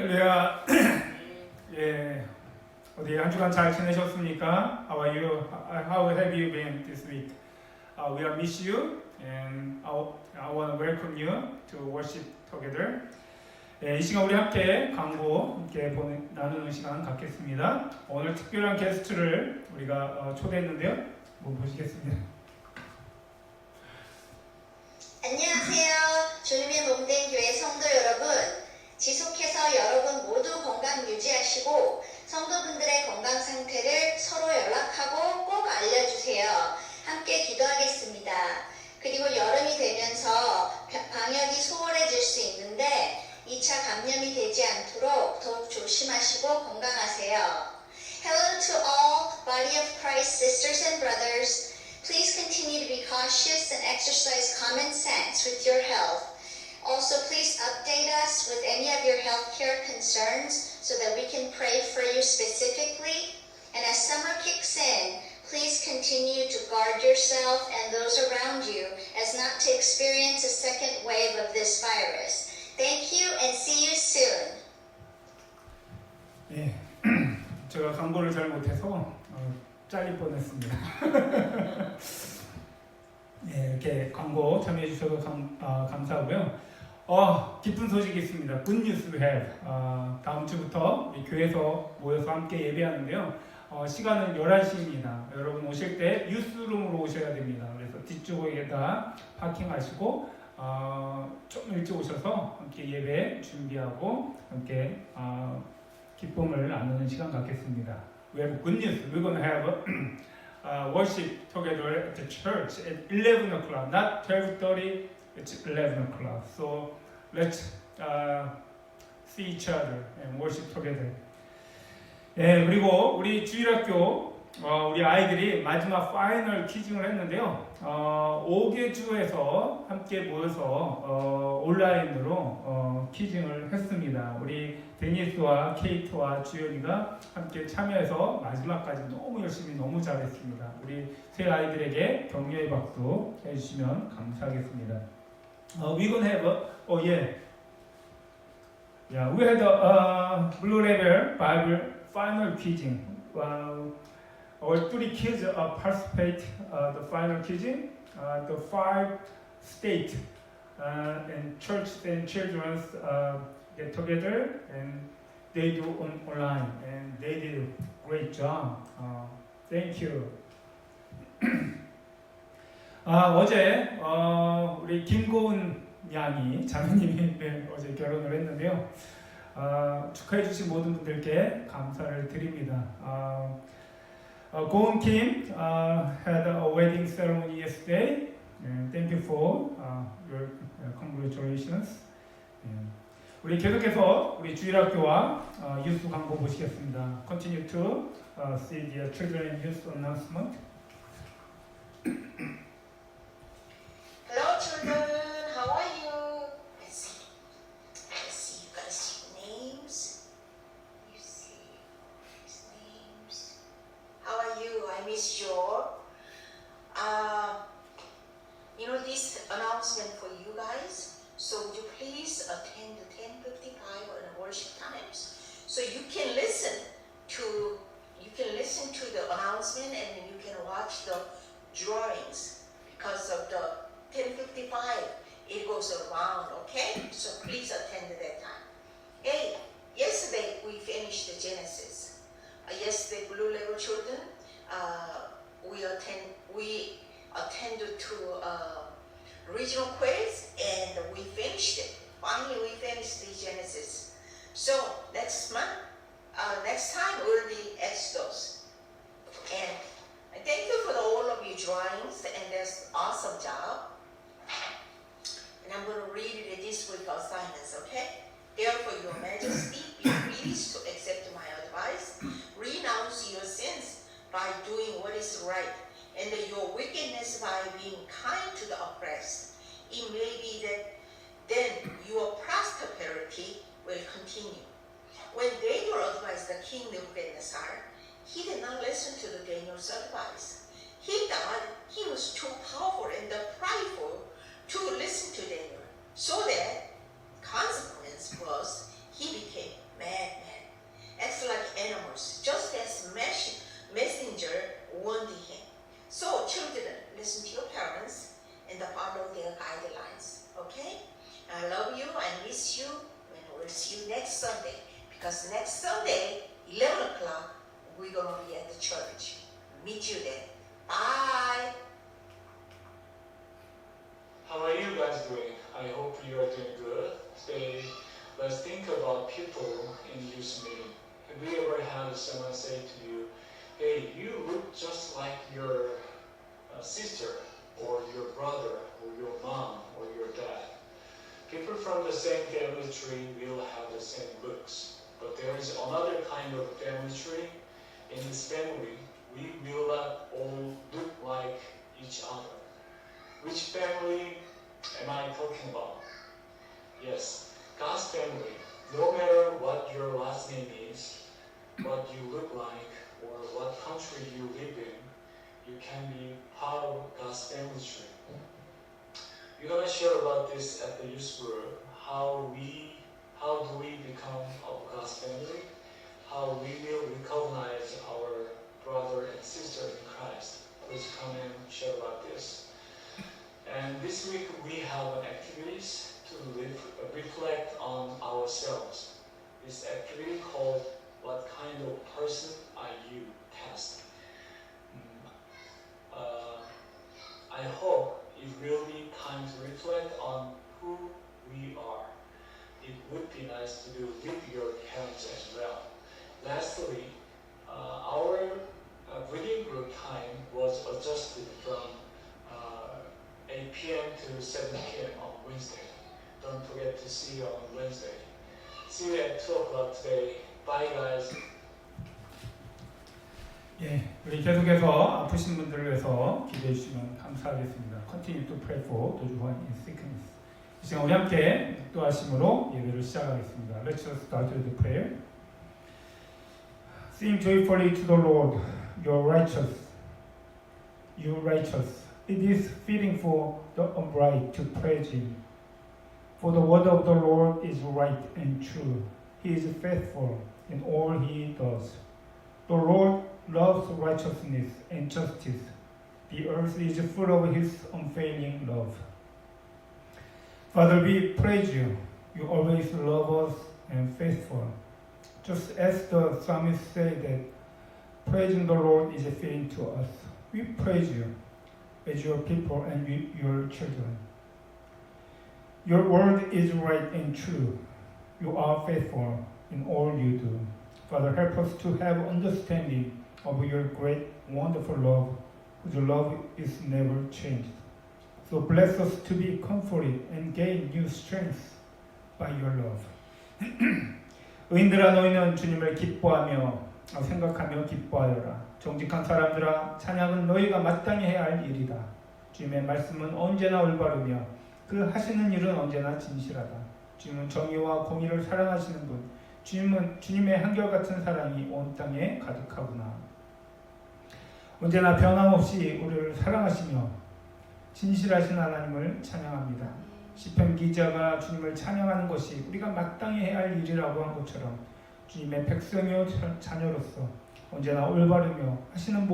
할렐루야. 예, 어디 한 주간 잘 지내셨습니까? How are you? How have you been this week? We are miss you and I want to welcome you to worship together. 예, 이 시간 우리 함께 광고 함께 나누는 시간 갖겠습니다. 오늘 특별한 게스트를 우리가 초대했는데요. 한번 보시겠습니다. 안녕하세요. 주님의 몸된 교회 성도 여러분. 지속해서 여러분 모두 건강 유지하시고 성도분들의 건강 상태를 서로 연락하고 꼭 알려주세요. 함께 기도하겠습니다. 그리고 여름이 되면서 방역이 소홀해질 수 있는데 2차 감염이 되지 않도록 더욱 조심하시고 건강하세요. Hello to all body of Christ sisters and brothers. Please continue to be cautious and exercise common sense with your health. Also, please update us with any of your healthcare concerns so that we can pray for you specifically. And as summer kicks in, please continue to guard yourself and those around you as not to experience a second wave of this virus. Thank you and see you soon. 예, 제가 광고를 잘 못해서 잘릴 뻔했습니다. 예, 이렇게 광고 참여해 주셔서 감사하고요. 기쁜 소식이 있습니다. Good news we have. 다음 주부터 우리 교회에서 모여서 함께 예배하는데요. 시간은 11시입니다. 여러분 오실 때 유스룸으로 오셔야 됩니다. 그래서 뒤쪽에다 파킹하시고 좀 일찍 오셔서 함께 예배 준비하고 함께 기쁨을 나누는 시간 갖겠습니다. We have good news. We're going to have worship together at the church at 11 o'clock, not 12:30. It's 11 o'clock. So let's see each other and worship together. 예, 그리고 우리 주일학교 우리 아이들이 마지막 파이널 퀴징을 했는데요. 5개 주에서 함께 모여서 온라인으로 퀴징을 했습니다. 우리 데니스와 케이트와 주연이가 함께 참여해서 마지막까지 너무 열심히 너무 잘했습니다. 우리 세 아이들에게 격려의 박수 해주시면 감사하겠습니다. We gonna have we had a Blue Level Bible final quizzing. Our 3 kids participate the final quizzing. The 5 state and church and children's get together and they do online and they did a great job. Thank you. 어제 우리 김고은 양이 자매님이 어제 결혼을 했는데요. 축하해 주신 모든 분들께 감사를 드립니다. 고은 Kim had a wedding ceremony yesterday. Thank you for your congratulations. 우리 계속해서 우리 주일학교와 유스 광고 보시겠습니다. Continue to see the children and youth announcement. Hello children, how are you? Let's see, you guys see names? You see these names. How are you? I miss you all. This announcement for you guys. So would you please attend the 10:55 on the worship times? So you can listen to the announcement and you can watch the drawings because of the 10:55, it goes around, okay? So please attend that time. Hey, yesterday we finished the Genesis. Yesterday, Blue Level children, we attended to regional quiz and we finished it. Finally, we finished the Genesis. So next time will be Exodus. And thank you for all of your drawings and that's awesome job. And I'm going to read it this week assignments, okay? Therefore, Your Majesty, be pleased to accept my advice. Renounce your sins by doing what is right, and your wickedness by being kind to the oppressed. It may be that then your prosperity will continue. When Daniel advised the king Nebuchadnezzar, he did not listen to the Daniel's advice. He thought he was too powerful and prideful to listen to Daniel, so that consequence was he became see you next Sunday. Because next Sunday, 11 o'clock, we're going to be at the church. Meet you there. Bye. How are you guys doing? I hope you are doing good. Today, let's think about people in youth meeting. Have you ever had someone say to you, hey, you look just like your sister, or your brother, or your mom, or your dad? People from the same family tree will have the same looks, but there is another kind of family tree. In this family, we will not all look like each other. Which family am I talking about? Yes, God's family. No matter what your last name is, what you look like, or what country you live in, you can be part of God's family tree. We're gonna share about this at the youth group. How do we become of God's family? How we will recognize our brother and sister in Christ. Please come and share about this. And this week we have an activities to reflect on ourselves. This activity called "What kind of person are you?" test. I hope it will be time to reflect on who we are. It would be nice to do with your parents as well. Lastly, our reading group time was adjusted from 8 p.m. to 7 p.m. on Wednesday. Don't forget to see you on Wednesday. See you at 2 o'clock today. Bye guys. 예, 우리 계속해서 아프신 분들을 위해서 기도해 주시면 감사하겠습니다. Continue to pray for those who are in sickness. 이 시간 우리 함께 기도하심으로 예배를 시작하겠습니다. Let's start with the prayer. Sing joyfully to the Lord, you're righteous. You righteous. It is fitting for the upright to praise Him. For the word of the Lord is right and true. He is faithful in all He does. The Lord loves righteousness and justice. The earth is full of His unfailing love. Father, we praise You. You always love us and faithful. Just as the psalmist said that praising the Lord is fitting to us. We praise You as Your people and Your children. Your word is right and true. You are faithful in all You do. Father, help us to have understanding of Your great, wonderful love, whose love is never changed. So bless us to be comforted and gain new strength by Your love. 의인들아 너희는 주님을 기뻐하며 생각하며 기뻐하여라. 정직한 사람들아 찬양은 너희가 마땅히 해야 할 일이다. 주님의 말씀은 언제나 올바르며 그 하시는 일은 언제나 진실하다. 주님은 정의와 공의를 사랑하시는 분. 주님은 주님의 한결같은 사랑이 온 땅에 가득하구나. 언제나 변함없이 우리를 사랑하시며 진실하신 하나님을 찬양합니다. 시편 기자가 주님을 찬양하는 것이 우리가 마땅히 해야 할 일이라고 한 것처럼 주님의 백성이요 자녀로서 언제나 올바르며 하시는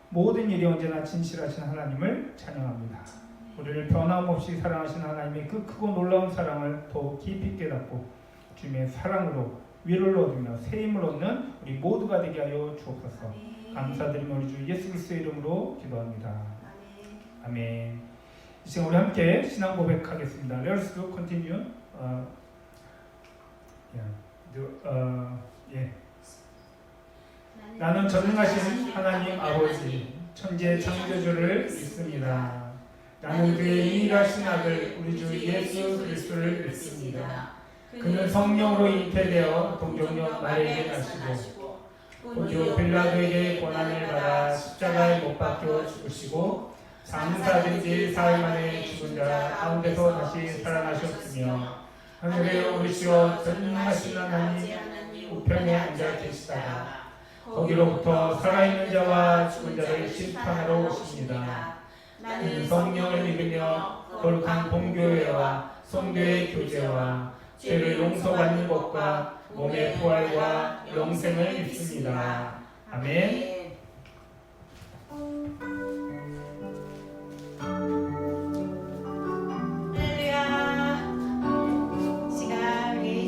모든 일이 언제나 진실하신 하나님을 찬양합니다. 우리를 변함없이 사랑하시는 하나님의 그 크고 놀라운 사랑을 더욱 깊이 깨닫고 주님의 사랑으로 위로를 얻으며 새 힘을 얻는 우리 모두가 되게 하여 주옵소서. 감사드리며 우리 주 예수 그리스도의 이름으로 기도합니다. 아멘. 이 시간 우리 함께 신앙 고백하겠습니다. Let us continue. 나는 전능하신 하나님 아버지 천지의 창조주를 믿습니다. 나는 그의 유일하신 아들 우리 주 예수 그리스도를 믿습니다. 그는 성령으로 잉태되어 동정녀 마리아에게 나시고 본디오 빌라도에게 고난을 받아 십자가에 못 박혀 죽으시고 장사된 지 사흘 만에 죽은 자 가운데서 다시 살아나셨으며 하늘에 오르시어 전능하신 하나님 우편에 앉아 계시다가 거기로부터 살아있는 자와 죽은 자를 심판하러 오십니다. 나는 성령을 믿으며 거룩한 본교회와 성도의 교제와 죄를 용서받는 것과 몸의 부활과 영생을 믿습니다. 아멘. 할렐루야. 시간 우리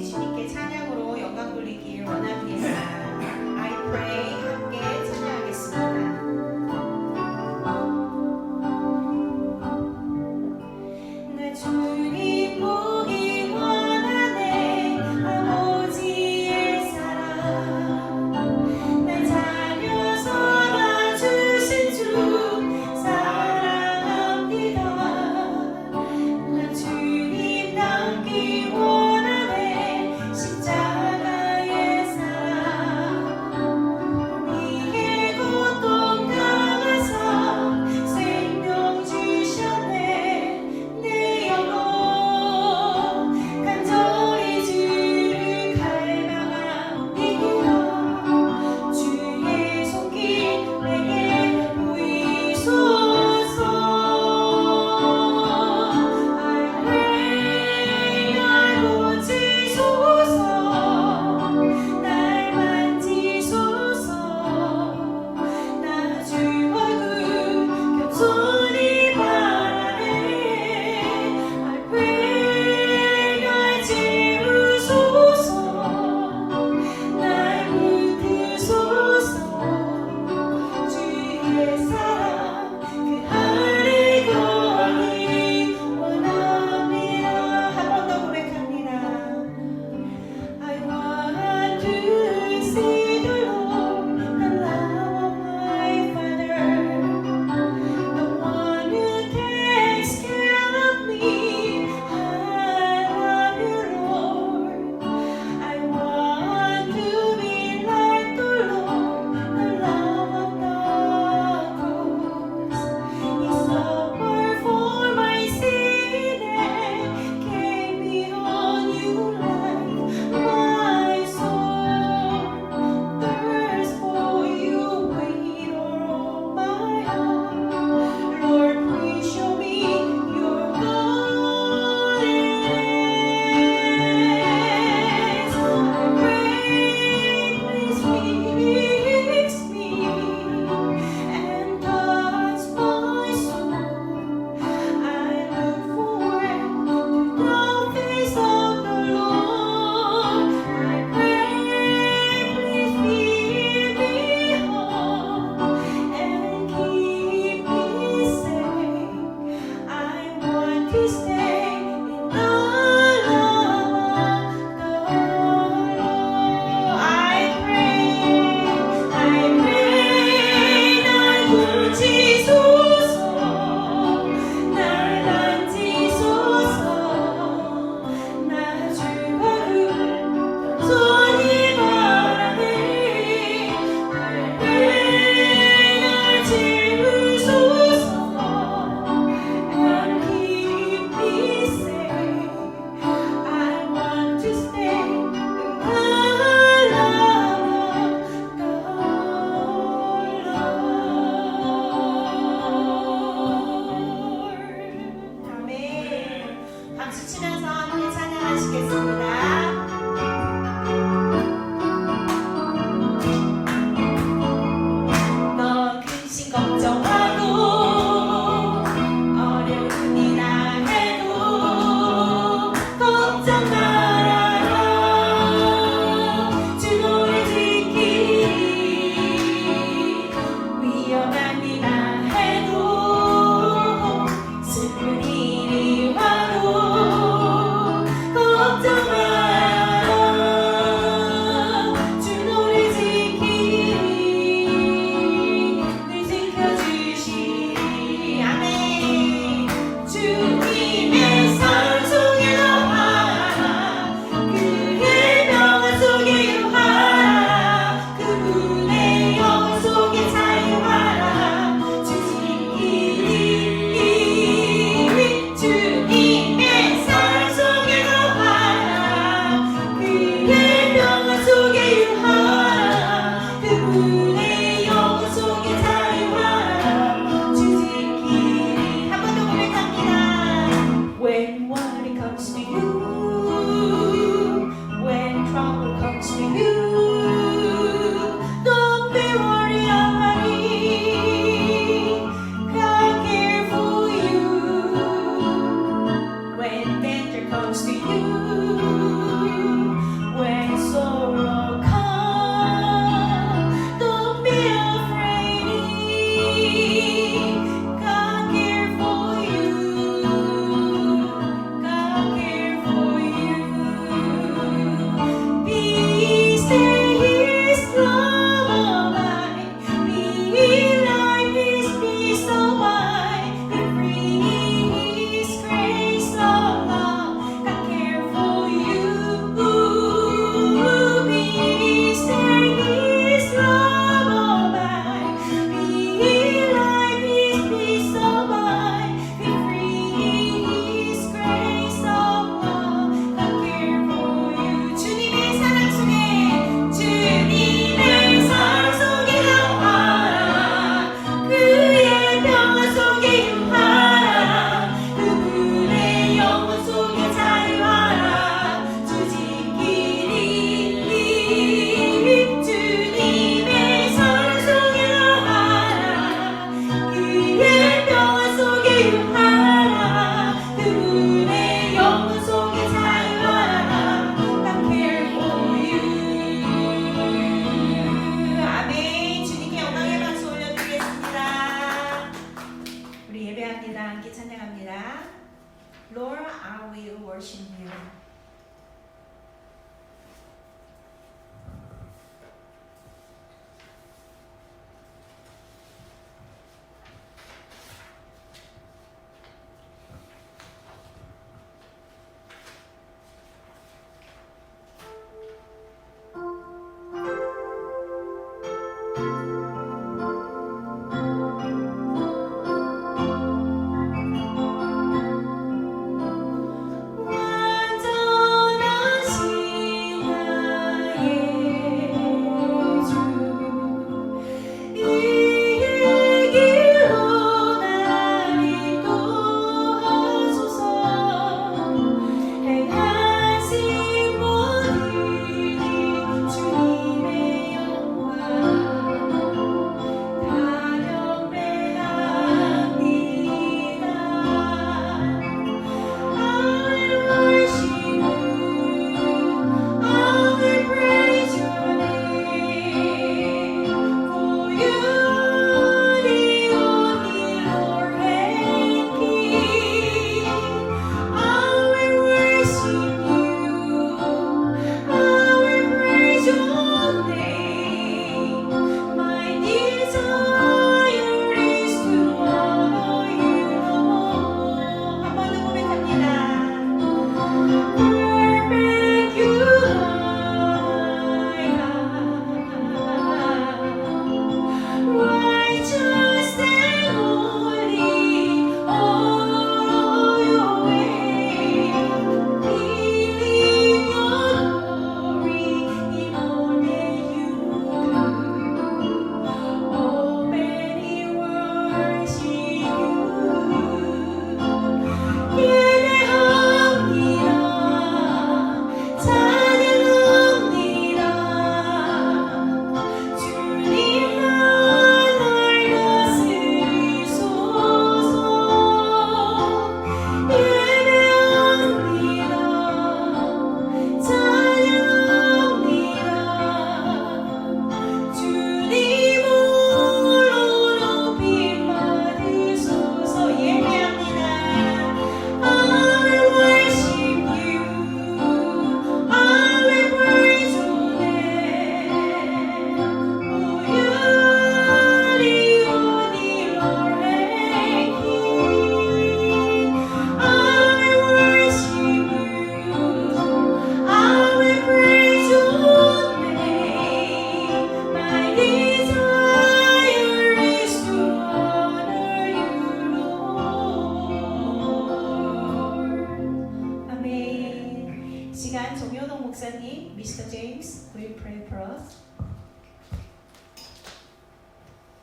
Mr. James, will you pray for us?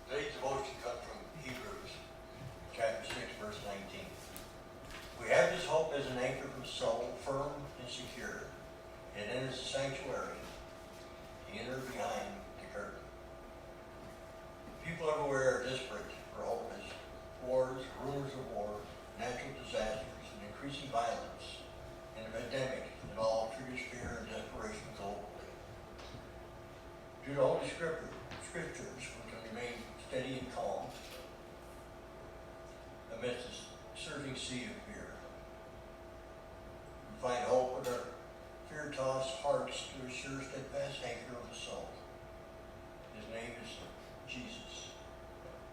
Today's devotion comes from Hebrews, chapter 6, verse 19. We have this hope as an anchor for the soul, firm and secure, and in its sanctuary, the inner behind the curtain. People everywhere are desperate for hope as wars, rumors of war, natural disasters, and increasing violence, and a pandemic that all triggers fear and desperation globally. Due to Holy Scriptures, we can remain steady and calm amidst the surging sea of fear. We find hope when our fear fear-tossed hearts to a sure, steadfast anchor of the soul. His name is Jesus.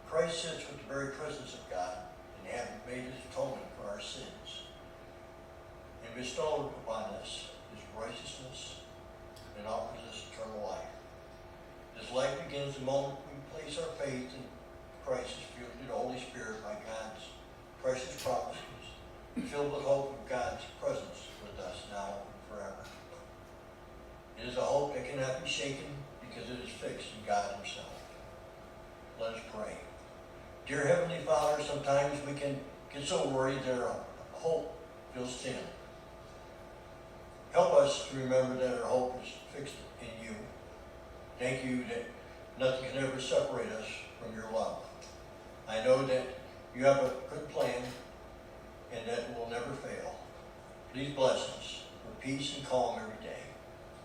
Christ sits with the very presence of God and having made his atonement for our sins, and bestowed upon us his righteousness and offers us eternal life. This life begins the moment we place our faith in Christ, filled with the Holy Spirit by God's precious promises, filled with hope of God's presence with us now and forever. It is a hope that cannot be shaken because it is fixed in God himself. Let us pray. Dear Heavenly Father, sometimes we can get so worried that our hope feels thin. Help us to remember that our hope is fixed in you. Thank you that nothing can ever separate us from your love. I know that you have a good plan and that it will never fail. Please bless us with peace and calm every day.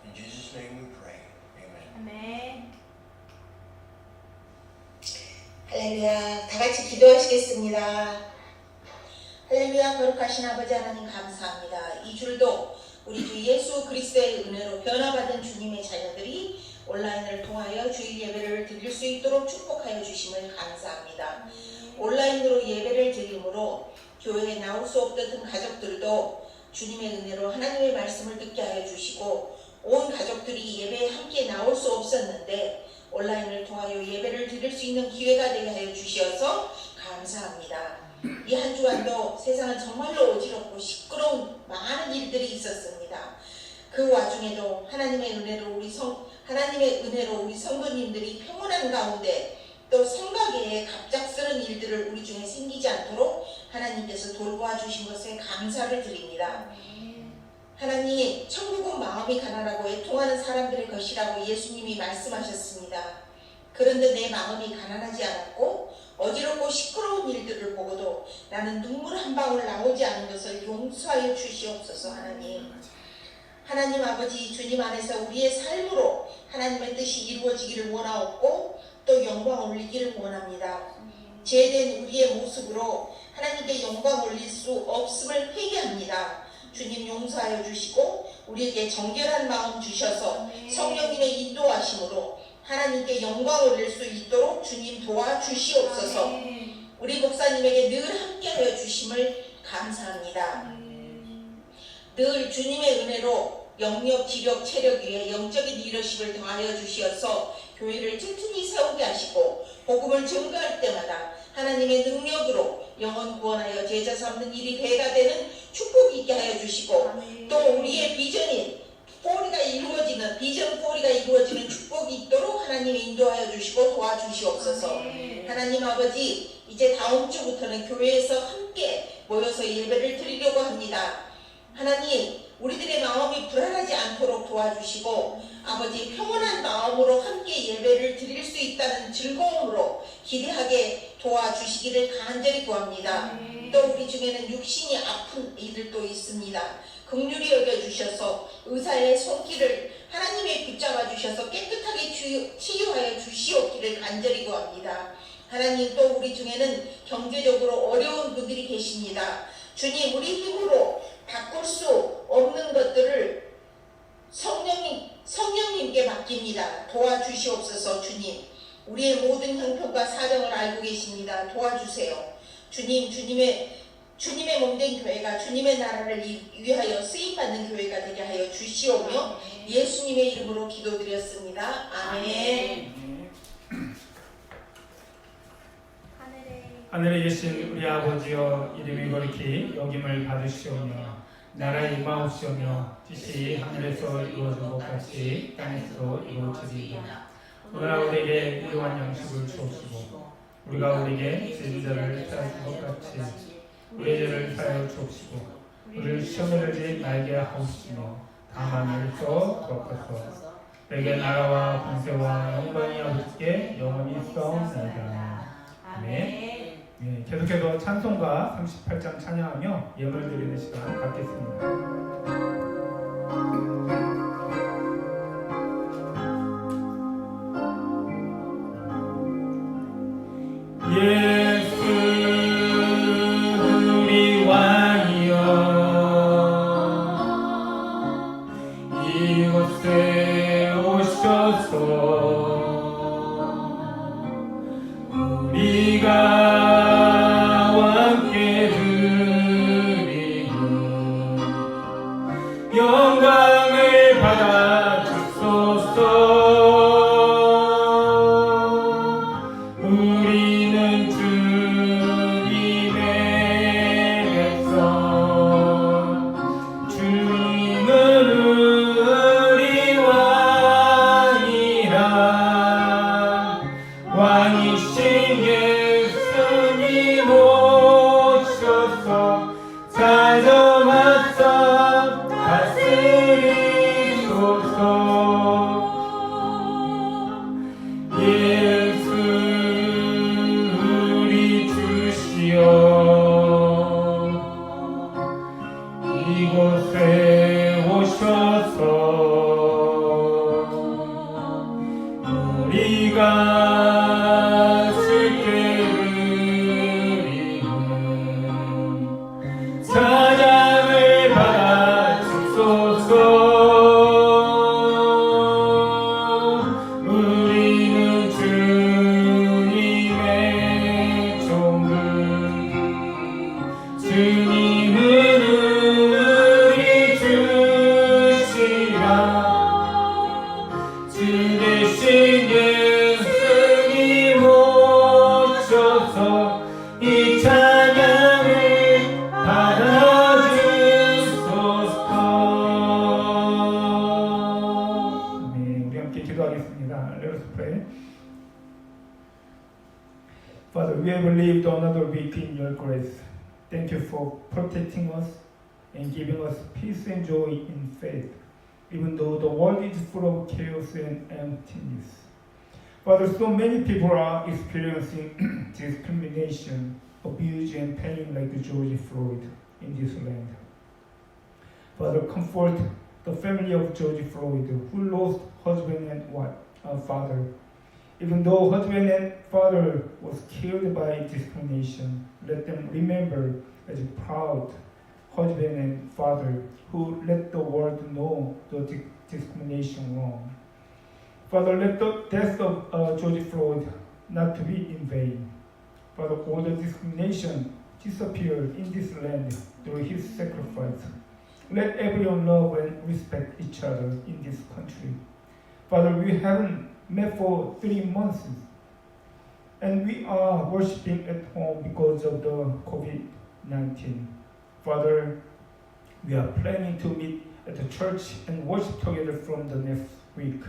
In Jesus' name we pray. Amen. 아멘. 할렐루야. 다 같이 기도하시겠습니다. 할렐루야. 거룩하신 아버지 하나님 감사합니다. 이 주일도 우리 주 예수 그리스도의 은혜로 변화받은 주님의 자녀들이 온라인을 통하여 주일 예배를 드릴 수 있도록 축복하여 주심을 감사합니다. 온라인으로 예배를 드림으로 교회에 나올 수 없던 가족들도 주님의 은혜로 하나님의 말씀을 듣게 하여 주시고, 온 가족들이 예배에 함께 나올 수 없었는데 온라인을 통하여 예배를 드릴 수 있는 기회가 되게 하여 주시어서 감사합니다. 이 한 주간도 세상은 정말로 어지럽고 시끄러운 많은 일들이 있었습니다. 그 와중에도 하나님의 은혜로 우리 성도님들이 평온한 가운데 또 생각에 갑작스런 일들을 우리 중에 생기지 않도록 하나님께서 돌보아주신 것에 감사를 드립니다. 하나님, 천국은 마음이 가난하고 애통하는 사람들의 것이라고 예수님이 말씀하셨습니다. 그런데 내 마음이 가난하지 않았고 어지럽고 시끄러운 일들을 보고도 나는 눈물 한 방울 나오지 않은 것을 용서하여 주시옵소서. 하나님 아버지, 주님 안에서 우리의 삶으로 하나님의 뜻이 이루어지기를 원하옵고 또 영광 올리기를 원합니다. 죄된 우리의 모습으로 하나님께 영광 올릴 수 없음을 회개합니다. 주님 용서하여 주시고 우리에게 정결한 마음 주셔서 성령님의 인도하심으로 하나님께 영광 올릴 수 있도록 주님 도와주시옵소서. 우리 목사님에게 늘 함께하여 주심을 감사합니다. 늘 주님의 은혜로 영역, 지력, 체력 위에 영적인 리더십을 더하여 주시어서 교회를 튼튼히 세우게 하시고 복음을 증거할 때마다 하나님의 능력으로 영혼 구원하여 제자 삼는 일이 배가 되는 축복이 있게 하여 주시고, 또 우리의 비전인 비전 4가 이루어지는 축복이 있도록 하나님이 인도하여 주시고 도와주시옵소서. 하나님 아버지, 이제 다음 주부터는 교회에서 함께 모여서 예배를 드리려고 합니다. 하나님, 우리들의 마음이 불안하지 않도록 도와주시고 아버지, 평온한 마음으로 함께 예배를 드릴 수 있다는 즐거움으로 기대하게 도와주시기를 간절히 구합니다. 또 우리 중에는 육신이 아픈 이들도 있습니다. 긍휼히 여겨주셔서 의사의 손길을 하나님의 붙잡아 주셔서 깨끗하게 치유하여 주시옵기를 간절히 구합니다. 하나님, 또 우리 중에는 경제적으로 어려운 분들이 계십니다. 주님, 우리 힘으로 바꿀 수 없는 것들을 성령님께 맡깁니다. 도와주시옵소서. 주님, 우리의 모든 형편과 사정을 알고 계십니다. 도와주세요. 주님, 주님의 몸된 교회가 주님의 나라를 위하여 쓰임받는 교회가 되게 하여 주시오며 예수님의 이름으로 기도드렸습니다. 아멘. 하늘에 계신 우리 아버지여, 이름이 거룩히 여김을 받으시오며 나라의 임하옵시오며 뜻이 하늘에서 이루어진 것 같이 땅에서도 이루어지리이다. 오늘 우리에게 일용할 양식을 주옵시고 우리가 우리에게 죄진 자를 사하신 것 같이 우리의 죄를 사하여 주옵시고 우리를 시험에 들지 말게 하옵시며 다만 하늘에서 주옵소서. 내게 나라와 권세와 영광이 아버지께 영원히 있사옵나이다. 아멘. 네, 계속해서 찬송가 38장 찬양하며 예물 드리는 시간 갖겠습니다. 예수 우리 왕이여, 이곳에 오셔서 우리가 함께 드리는 영광을 받아 주소서. 우리는 주님의 백성, 주님은 우리 왕이라. 왕이신 예수님 오셔서 찾아와서 다스리소서. 예수 우리 주시여 이곳에 오셔서 우리가 주께 드리는 찬양을 받아 주소서. 우리는 주님의 종들, 주님은 우리 주시라. 주 대신 예수님 오셔서 이 찬양을 받아주소서. 네, 우리 함께 기도하겠습니다. Let us pray. Father, we have lived another week in your grace. Thank you for protecting us and giving us peace and joy in faith, even though the world is full of chaos and emptiness. Father, so many people are experiencing discrimination, abuse, and pain like George Floyd in this land. Father, comfort the family of George Floyd, who lost husband and father. Even though husband and father was killed by discrimination, let them remember as proud husband and father who let the world know the discrimination wrong. Father, let the death of George Floyd not to be in vain. Father, all the discrimination disappear in this land through his sacrifice. Let everyone love and respect each other in this country. Father, we haven't met for 3 months and we are worshiping at home because of the COVID-19. Father, we are planning to meet at the church and worship together from the next week.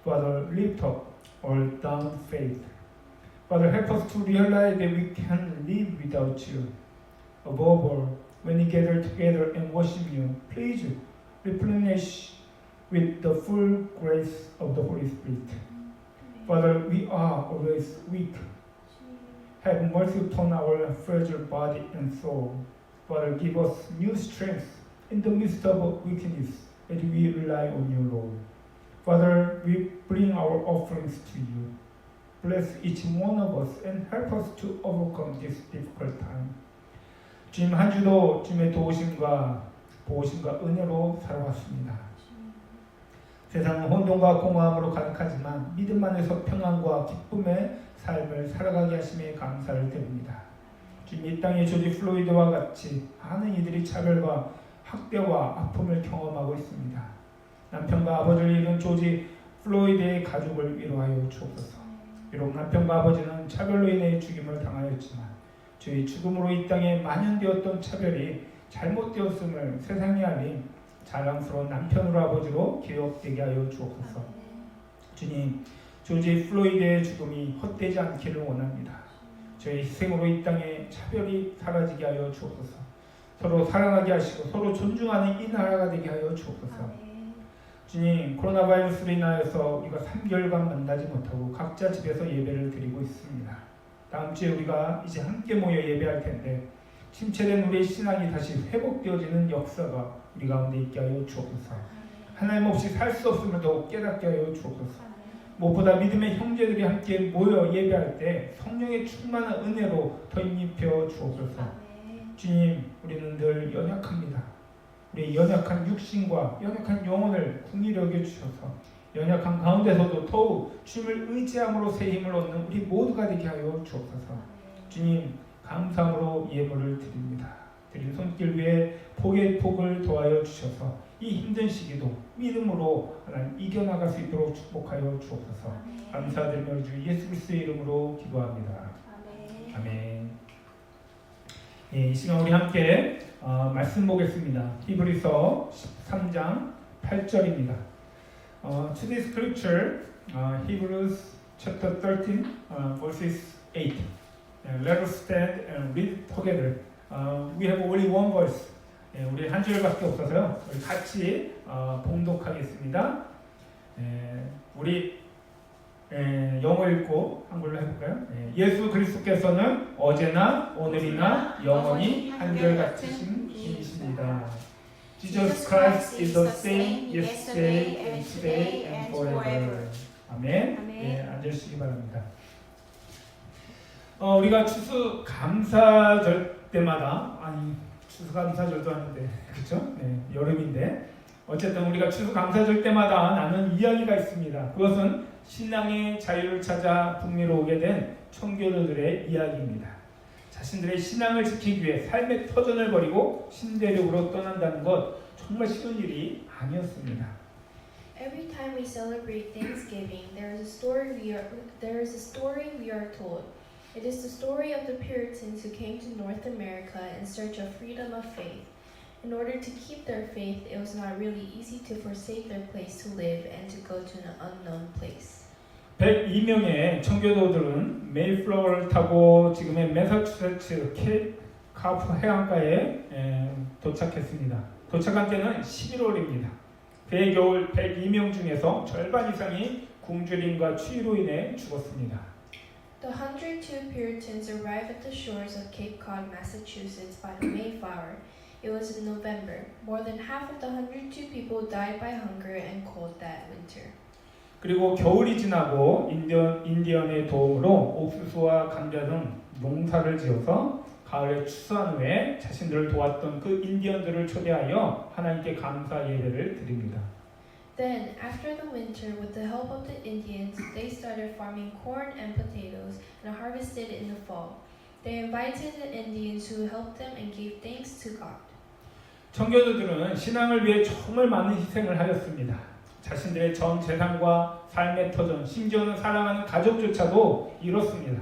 Father, lift up our down faith. Father, help us to realize that we can't live without you. Above all, when we gather together and worship you, please replenish with the full grace of the Holy Spirit. Father, we are always weak. Have mercy upon our fragile body and soul. Father, give us new strength in the midst of weakness as we rely on you, Lord. Father, we bring our offerings to you. Bless each one of us and help us to overcome this difficult time. 주님, 한 주도 주님의 도우심과 보호심과 은혜로 살아왔습니다. 세상은 혼돈과 공허함으로 가득하지만 믿음 안에서 평안과 기쁨의 삶을 살아가게 하심에 감사를 드립니다. 주님, 이 땅의 조지 플로이드와 같이 많은 이들이 차별과 학대와 아픔을 경험하고 있습니다. 남편과 아버지를 잃은 조지 플로이드의 가족을 위로하여 주옵소서. 비록 남편과 아버지는 차별로 인해 죽임을 당하였지만 주의 죽음으로 이 땅에 만연되었던 차별이 잘못되었음을 세상에 알린 자랑스러운 남편으로 아버지로 기억되게 하여 주옵소서. 주님, 조지 플로이드의 죽음이 헛되지 않기를 원합니다. 저희 희생으로 이 땅에 차별이 사라지게 하여 주옵소서. 서로 사랑하게 하시고 서로 존중하는 이 나라가 되게 하여 주옵소서. 주님, 코로나 바이러스로 인하여서 우리가 3개월간 만나지 못하고 각자 집에서 예배를 드리고 있습니다. 다음 주에 우리가 이제 함께 모여 예배할 텐데 침체된 우리의 신앙이 다시 회복되어지는 역사가 우리 가운데 있게 하여 주옵소서. 하나님 없이 살 수 없음을 더욱 깨닫게 하여 주옵소서. 무엇보다 믿음의 형제들이 함께 모여 예배할 때 성령의 충만한 은혜로 더 힘입혀 주옵소서. 주님, 우리는 늘 연약합니다. 우리의 연약한 육신과 연약한 영혼을 긍휼히 여겨주셔서 연약한 가운데서도 더욱 주님을 의지함으로 새 힘을 얻는 우리 모두가 되게 하여 주옵소서. 주님 감사함으로 예물을 드립니다. 드린 손길 위에 복의 복을 더하여 주셔서 이 힘든 시기도 믿음으로 하나님 이겨나갈 수 있도록 축복하여 주옵소서. 감사드리며 주 예수 그리스도의 이름으로 기도합니다. 아멘. 예, 이 시간 우리 함께 말씀 보겠습니다. 히브리서 13장 8절입니다. Today's scripture, Hebrews chapter 13, verses 8. Let us stand and read together. We have only one verse. 우리 한 줄밖에 없어서요. 우리 같이 봉독하겠습니다. 우리 영어 읽고 한글로 해볼까요? 예수 그리스도께서는 어제나 오늘이나 영원히 한결같으신 분이십니다. Jesus Christ is the same yesterday and today and forever. 아멘. 네, 앉으시기 바랍니다. 우리가 추수감사절 때마다 추수감사절도 하는데 그렇죠? 네, 여름인데 어쨌든 우리가 추수감사절 때마다 나눈 이야기가 있습니다. 그것은 신앙의 자유를 찾아 북미로 오게 된 청교도들의 이야기입니다. 자신들의 신앙을 지키기 위해 삶의 터전을 버리고 신대륙으로 떠난다는 것 정말 쉬운 일이 아니었습니다. Every time we celebrate Thanksgiving, there is a story we are told. It is the story of the Puritans who came to North America in search of freedom of faith. In order to keep their faith, it was not really easy to forsake their place to live and to go to an unknown place. 102명의 청교도들은 메이플라워를 타고 지금의 매사추세츠 케이프 카프 해안가에 도착했습니다. 도착한 때는 11월입니다. 그해 겨울 102명 중에서 절반 이상이 굶주림과 추위로 인해 죽었습니다. The 102 Puritans arrived at the shores of Cape Cod, Massachusetts by the Mayflower. It was in November. More than half of the 102 people died by hunger and cold that winter. 그리고 겨울이 지나고 인디언의 도움으로 옥수수와 감자 등 농사를 지어서 가을에 추수한 후에 자신들을 도왔던 그 인디언들을 초대하여 하나님께 감사 예배를 드립니다. Then, after the winter, with the help of the Indians, they started farming corn and potatoes and harvested in the fall. They invited the Indians who helped them and gave thanks to God. 청교도들은 신앙을 위해 정말 많은 희생을 하였습니다. 자신들의 전 재산과 삶의 터전, 심지어는 사랑하는 가족조차도 잃었습니다.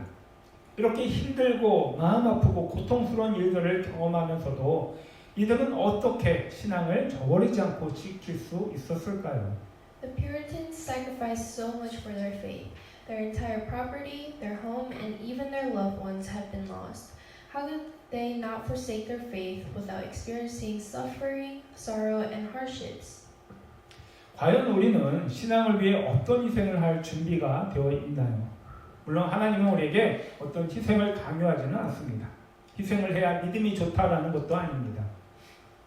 이렇게 힘들고 마음 아프고 고통스러운 일들을 경험하면서도 이들은 어떻게 신앙을 저버리지 않고 지킬 수 있었을까요? The Puritans sacrificed so much for their faith. Their entire property, their home, and even their loved ones had been lost. How could they not forsake their faith without experiencing suffering, sorrow, and hardships? 과연 우리는 신앙을 위해 어떤 희생을 할 준비가 되어 있나요? 물론 하나님은 우리에게 어떤 희생을 강요하지는 않습니다. 희생을 해야 믿음이 좋다라는 것도 아닙니다.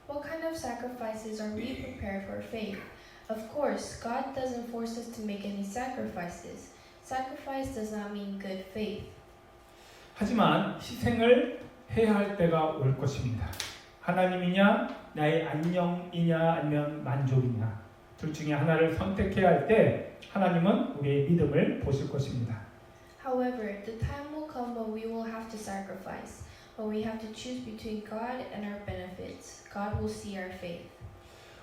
What kind of sacrifices are we prepared for faith? Of course, God doesn't force us to make any sacrifices. Sacrifice does not mean good faith. 하지만 희생을 해야 할 때가 올 것입니다. 하나님이냐, 나의 안녕이냐, 아니면 만족이냐. 둘 중에 하나를 선택해야 할 때 하나님은 우리의 믿음을 보실 것입니다. However, the time will come when we will have to sacrifice. When we have to choose between God and our benefits, God will see our faith.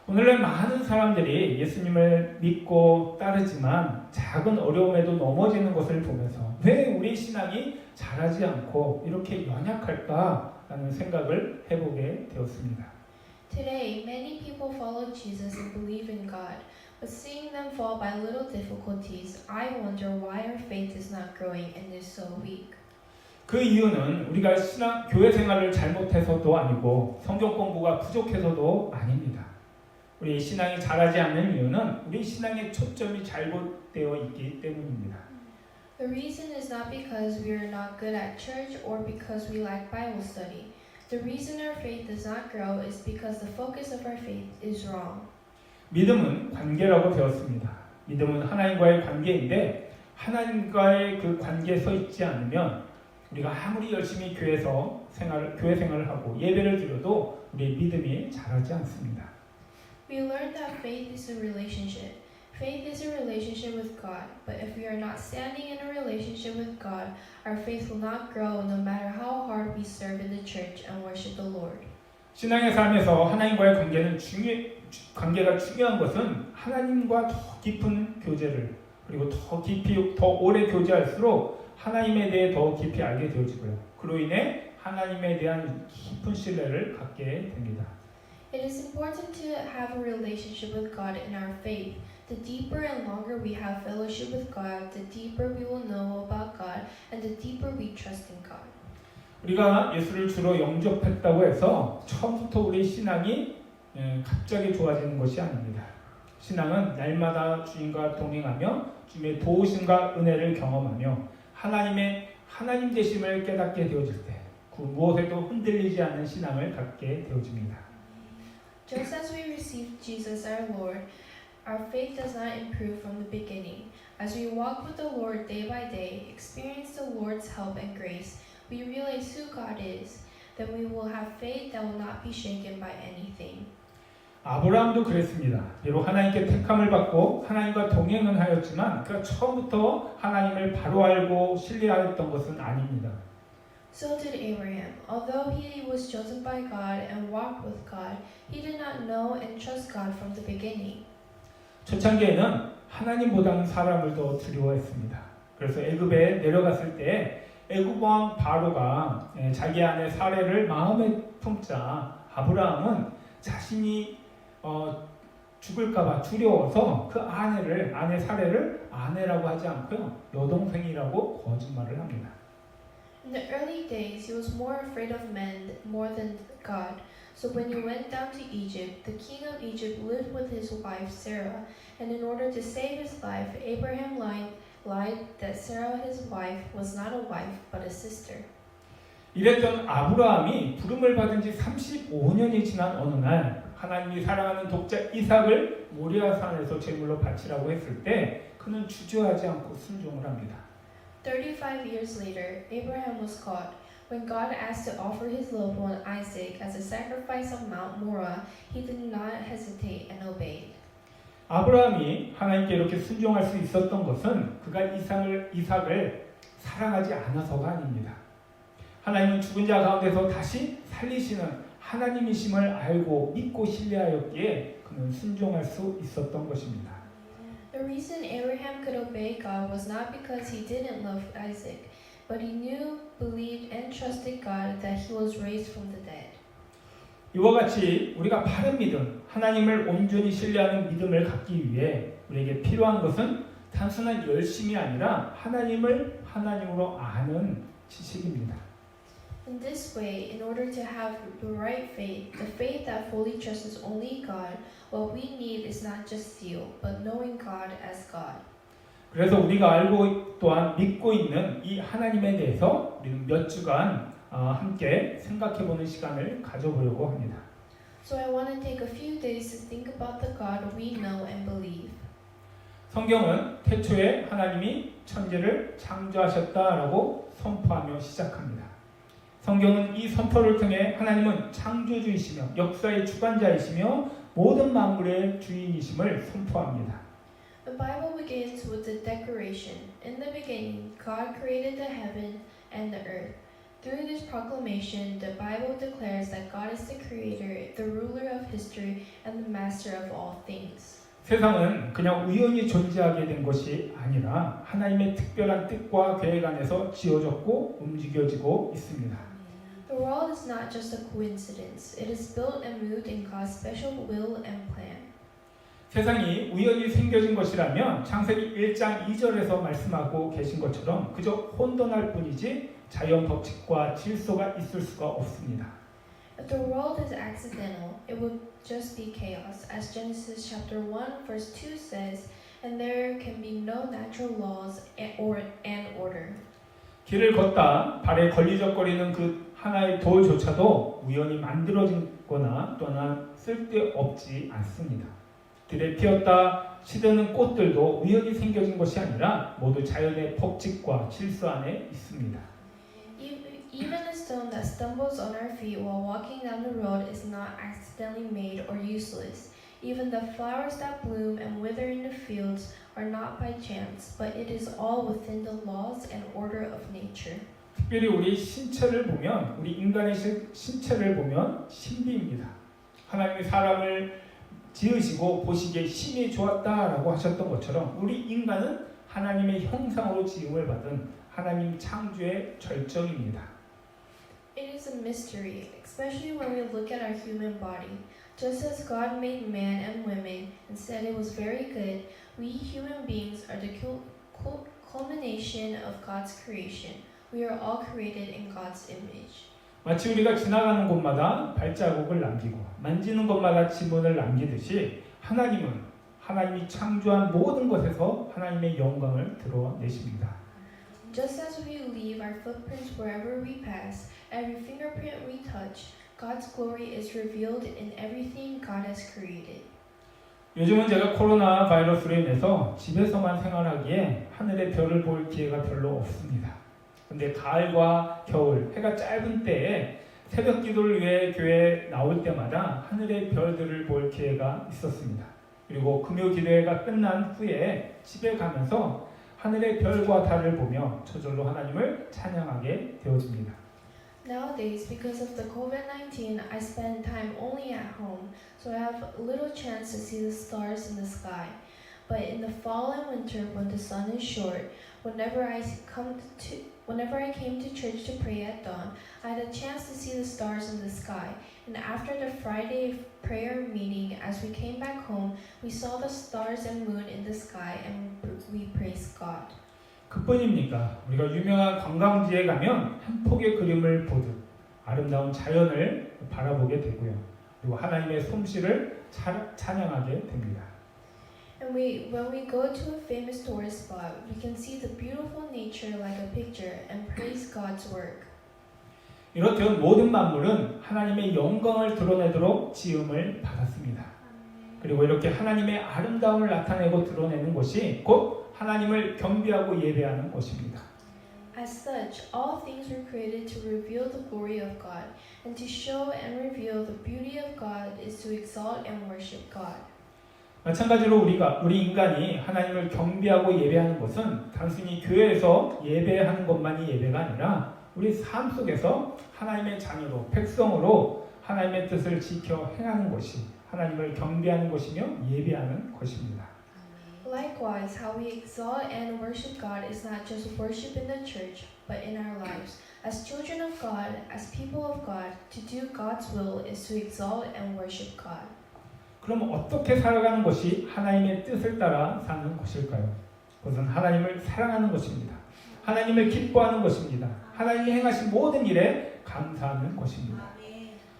오늘날 많은 사람들이 예수님을 믿고 따르지만 작은 어려움에도 넘어지는 것을 보면서 왜 우리 신앙이 자라지 않고 이렇게 연약할까라는 생각을 해보게 되었습니다. Today, many people follow Jesus and believe in God, but seeing them fall by little difficulties, I wonder why our faith is not growing and is so weak. 그 이유는 우리가 교회 생활을 잘못해서도 아니고 성경 공부가 부족해서도 아닙니다. 우리 신앙이 자라지 않는 이유는 우리 신앙의 초점이 잘못되어 있기 때문입니다. The reason is not because we are not good at church or because we lack Bible study. The reason our faith does not grow is because the focus of our faith is wrong. 믿음은 관계라고 배웠습니다. 믿음은 하나님과의 관계인데 하나님과의 그 관계에 서 있지 않으면 우리가 아무리 열심히 교회 생활을 하고 예배를 드려도 우리의 믿음이 자라지 않습니다. We learned that faith is a relationship. Faith is a relationship with God, but if we are not standing in a relationship with God, our faith will not grow no matter how hard we serve in the church and worship the Lord. 신앙의 삶에서 하나님과의 관계가 중요한 것은 하나님과 더 깊은 교제를 그리고 더 깊이 더 오래 교제할수록 하나님에 대해 더 깊이 알게 되어지고요. 그로 인해 하나님에 대한 깊은 신뢰를 갖게 됩니다. It is important to have a relationship with God in our faith. The deeper and longer we have fellowship with God, the deeper we will know about God and the deeper we trust in God. 우리가 예수를 주로 영접했다고 해서 처음부터 우리 신앙이 갑자기 좋아지는 것이 아닙니다. 신앙은 날마다 주님과 동행하며 주님의 도우심과 은혜를 경험하며 하나님 되심을 깨닫게 되어질 때 그 무엇에도 흔들리지 않는 신앙을 갖게 되어집니다. Just as we received Jesus our Lord, our faith does not improve from the beginning. As we walk with the Lord day by day, experience the Lord's help and grace, we realize who God is, then we will have faith that will not be shaken by anything. 아브라함도 그랬습니다. 비록 하나님께 택함을 받고 하나님과 동행은 하였지만 그가 처음부터 하나님을 바로 알고 신뢰하였던 것은 아닙니다. So did Abraham. Although he was chosen by God and walked with God, he did not know and trust God from the beginning. 초창기에는 하나님보다는 사람을 더 두려워했습니다. 그래서 애굽에 내려갔을 때 애굽 왕 바로가 자기 아내 사레를 마음에 품자 아브라함은 자신이 죽을까봐 두려워서 그 아내 사레를 아내라고 하지 않고요 여동생이라고 거짓말을 합니다. In the early days, he was more afraid of men more than God. So when he went down to Egypt, the king of Egypt lived with his wife Sarah, and in order to save his life, Abraham lied that Sarah, his wife, was not a wife but a sister. 이랬던 아브라함이 부름을 받은 지 35년이 지난 어느 날 하나님이 사랑하는 독자 이삭을 모리아산에서 제물로 바치라고 했을 때 그는 주저하지 않고 순종을 합니다. 35 years later, Abraham was caught. When God asked to offer his loved one Isaac as a sacrifice on Mount Moriah, he did not hesitate and obeyed. 아브라함이 하나님께 이렇게 순종할 수 있었던 것은 그가 이삭을 사랑하지 않아서가 아닙니다. 하나님은 죽은 자 가운데서 다시 살리시는 하나님이심을 알고 믿고 신뢰하였기에 그는 순종할 수 있었던 것입니다. The reason Abraham could obey God was not because he didn't love Isaac, but he knew, believed, and trusted God that he was raised from the dead. 이와 같이 우리가 바른 믿음, 하나님을 온전히 신뢰하는 믿음을 갖기 위해 우리에게 필요한 것은 단순한 열심이 아니라 하나님을 하나님으로 아는 지식입니다. In this way, in order to have the right faith, the faith that fully trusts only God, what we need is not just zeal, but knowing God as God. 그래서 우리가 알고 또한 믿고 있는 이 하나님에 대해서 우리는 몇 주간 함께 생각해보는 시간을 가져보려고 합니다. So I want to take a few days to think about the God we know and believe. 성경은 태초에 하나님이 천지를 창조하셨다라고 선포하며 시작합니다. 성경은 이 선포를 통해 하나님은 창조주이시며 역사의 주관자이시며 모든 만물의 주인이심을 선포합니다. The Bible begins with the declaration, in the beginning, God created the heaven and the earth. Through this proclamation, the Bible declares that God is the creator, the ruler of history, and the master of all things. 세상은 그냥 우연히 존재하게 된 것이 아니라 하나님의 특별한 뜻과 계획 안에서 지어졌고 움직여지고 있습니다. The world is not just a coincidence. It is built and moved in God's special will and plan. 세상이 우연히 생겨진 것이라면 창세기 1장 2절에서 말씀하고 계신 것처럼 그저 혼돈할 뿐이지 자연 법칙과 질서가 있을 수가 없습니다. If the world is accidental, it would just be chaos, as Genesis chapter 1 verse 2 says, and there can be no natural laws and order. 길을 걷다 발에 걸리적거리는 그 하나의 돌조차도 우연히 만들어진 거나 또는 쓸데없지 않습니다. 들에 피었다 시드는 꽃들도 우연히 생겨진 것이 아니라 모두 자연의 법칙과 질서 안에 있습니다. Even a stone that stumbles on our feet while walking down the road is not accidentally made or useless. Even the flowers that bloom and wither in the fields are not by chance, but it is all within the laws and order of nature. 특별히 우리 신체를 보면 우리 인간의 신체를 보면 신비입니다. 하나님이 사람을 지으시고 보시기에 심히 좋았다라고 하셨던 것처럼 우리 인간은 하나님의 형상으로 지음을 받은 하나님 창조의 절정입니다. It is a mystery, especially when we look at our human body. Just as God made man and women and said it was very good, we human beings are the culmination of God's creation. We are all created in God's image. 마치 우리가 지나가는 곳마다 발자국을 남기고 만지는 곳마다 지문을 남기듯이 하나님이 창조한 모든 것에서 하나님의 영광을 드러내십니다. Just as we leave our footprints wherever we pass, every fingerprint we touch, God's glory is revealed in everything God has created. 요즘은 제가 코로나 바이러스로 인해서 집에서만 생활하기에 하늘의 별을 볼 기회가 별로 없습니다. 근데 가을과 겨울, 해가 짧은 때에 새벽 기도를 위해 교회에 나올 때마다 하늘의 별들을 볼 기회가 있었습니다. 그리고 금요 기도회가 끝난 후에 집에 가면서 하늘의 별과 달을 보며 저절로 하나님을 찬양하게 되어집니다. Nowadays, because of the COVID-19, I spend time only at home, so I have little chance to see the stars in the sky. But in the fall and winter, when the sun is short, whenever I came to church to pray at dawn, I had a chance to see the stars in the sky. And after the Friday prayer meeting, as we came back home, we saw the stars and moon in the sky, and we praised God. 그뿐입니까? 우리가 유명한 관광지에 가면 한 폭의 그림을 보듯 아름다운 자연을 바라보게 되고요. 그리고 하나님의 솜씨를 찬양하게 됩니다. And when we go to a famous tourist spot, we can see the beautiful nature like a picture and praise God's work. 이렇듯 모든 만물은 하나님의 영광을 드러내도록 지음을 받았습니다. 그리고 이렇게 하나님의 아름다움을 나타내고 드러내는 것이 곧 하나님을 경배하고 예배하는 것입니다. As such, all things were created to reveal the glory of God, and to show and reveal the beauty of God is to exalt and worship God. 마찬가지로 우리 인간이 하나님을 경배하고 예배하는 것은 단순히 교회에서 예배하는 것만이 예배가 아니라 우리 삶 속에서 하나님의 자녀로 백성으로 하나님의 뜻을 지켜 행하는 것이 하나님을 경배하는 것이며 예배하는 것입니다. Likewise, how we exalt and worship God is not just worship in the church, but in our lives. As children of God, as people of God, to do God's will is to exalt and worship God. 그럼 어떻게 살아가는 것이 하나님의 뜻을 따라 사는 것일까요? 그것은 하나님을 사랑하는 것입니다. 하나님을 기뻐하는 것입니다. 하나님이 행하신 모든 일에 감사하는 것입니다.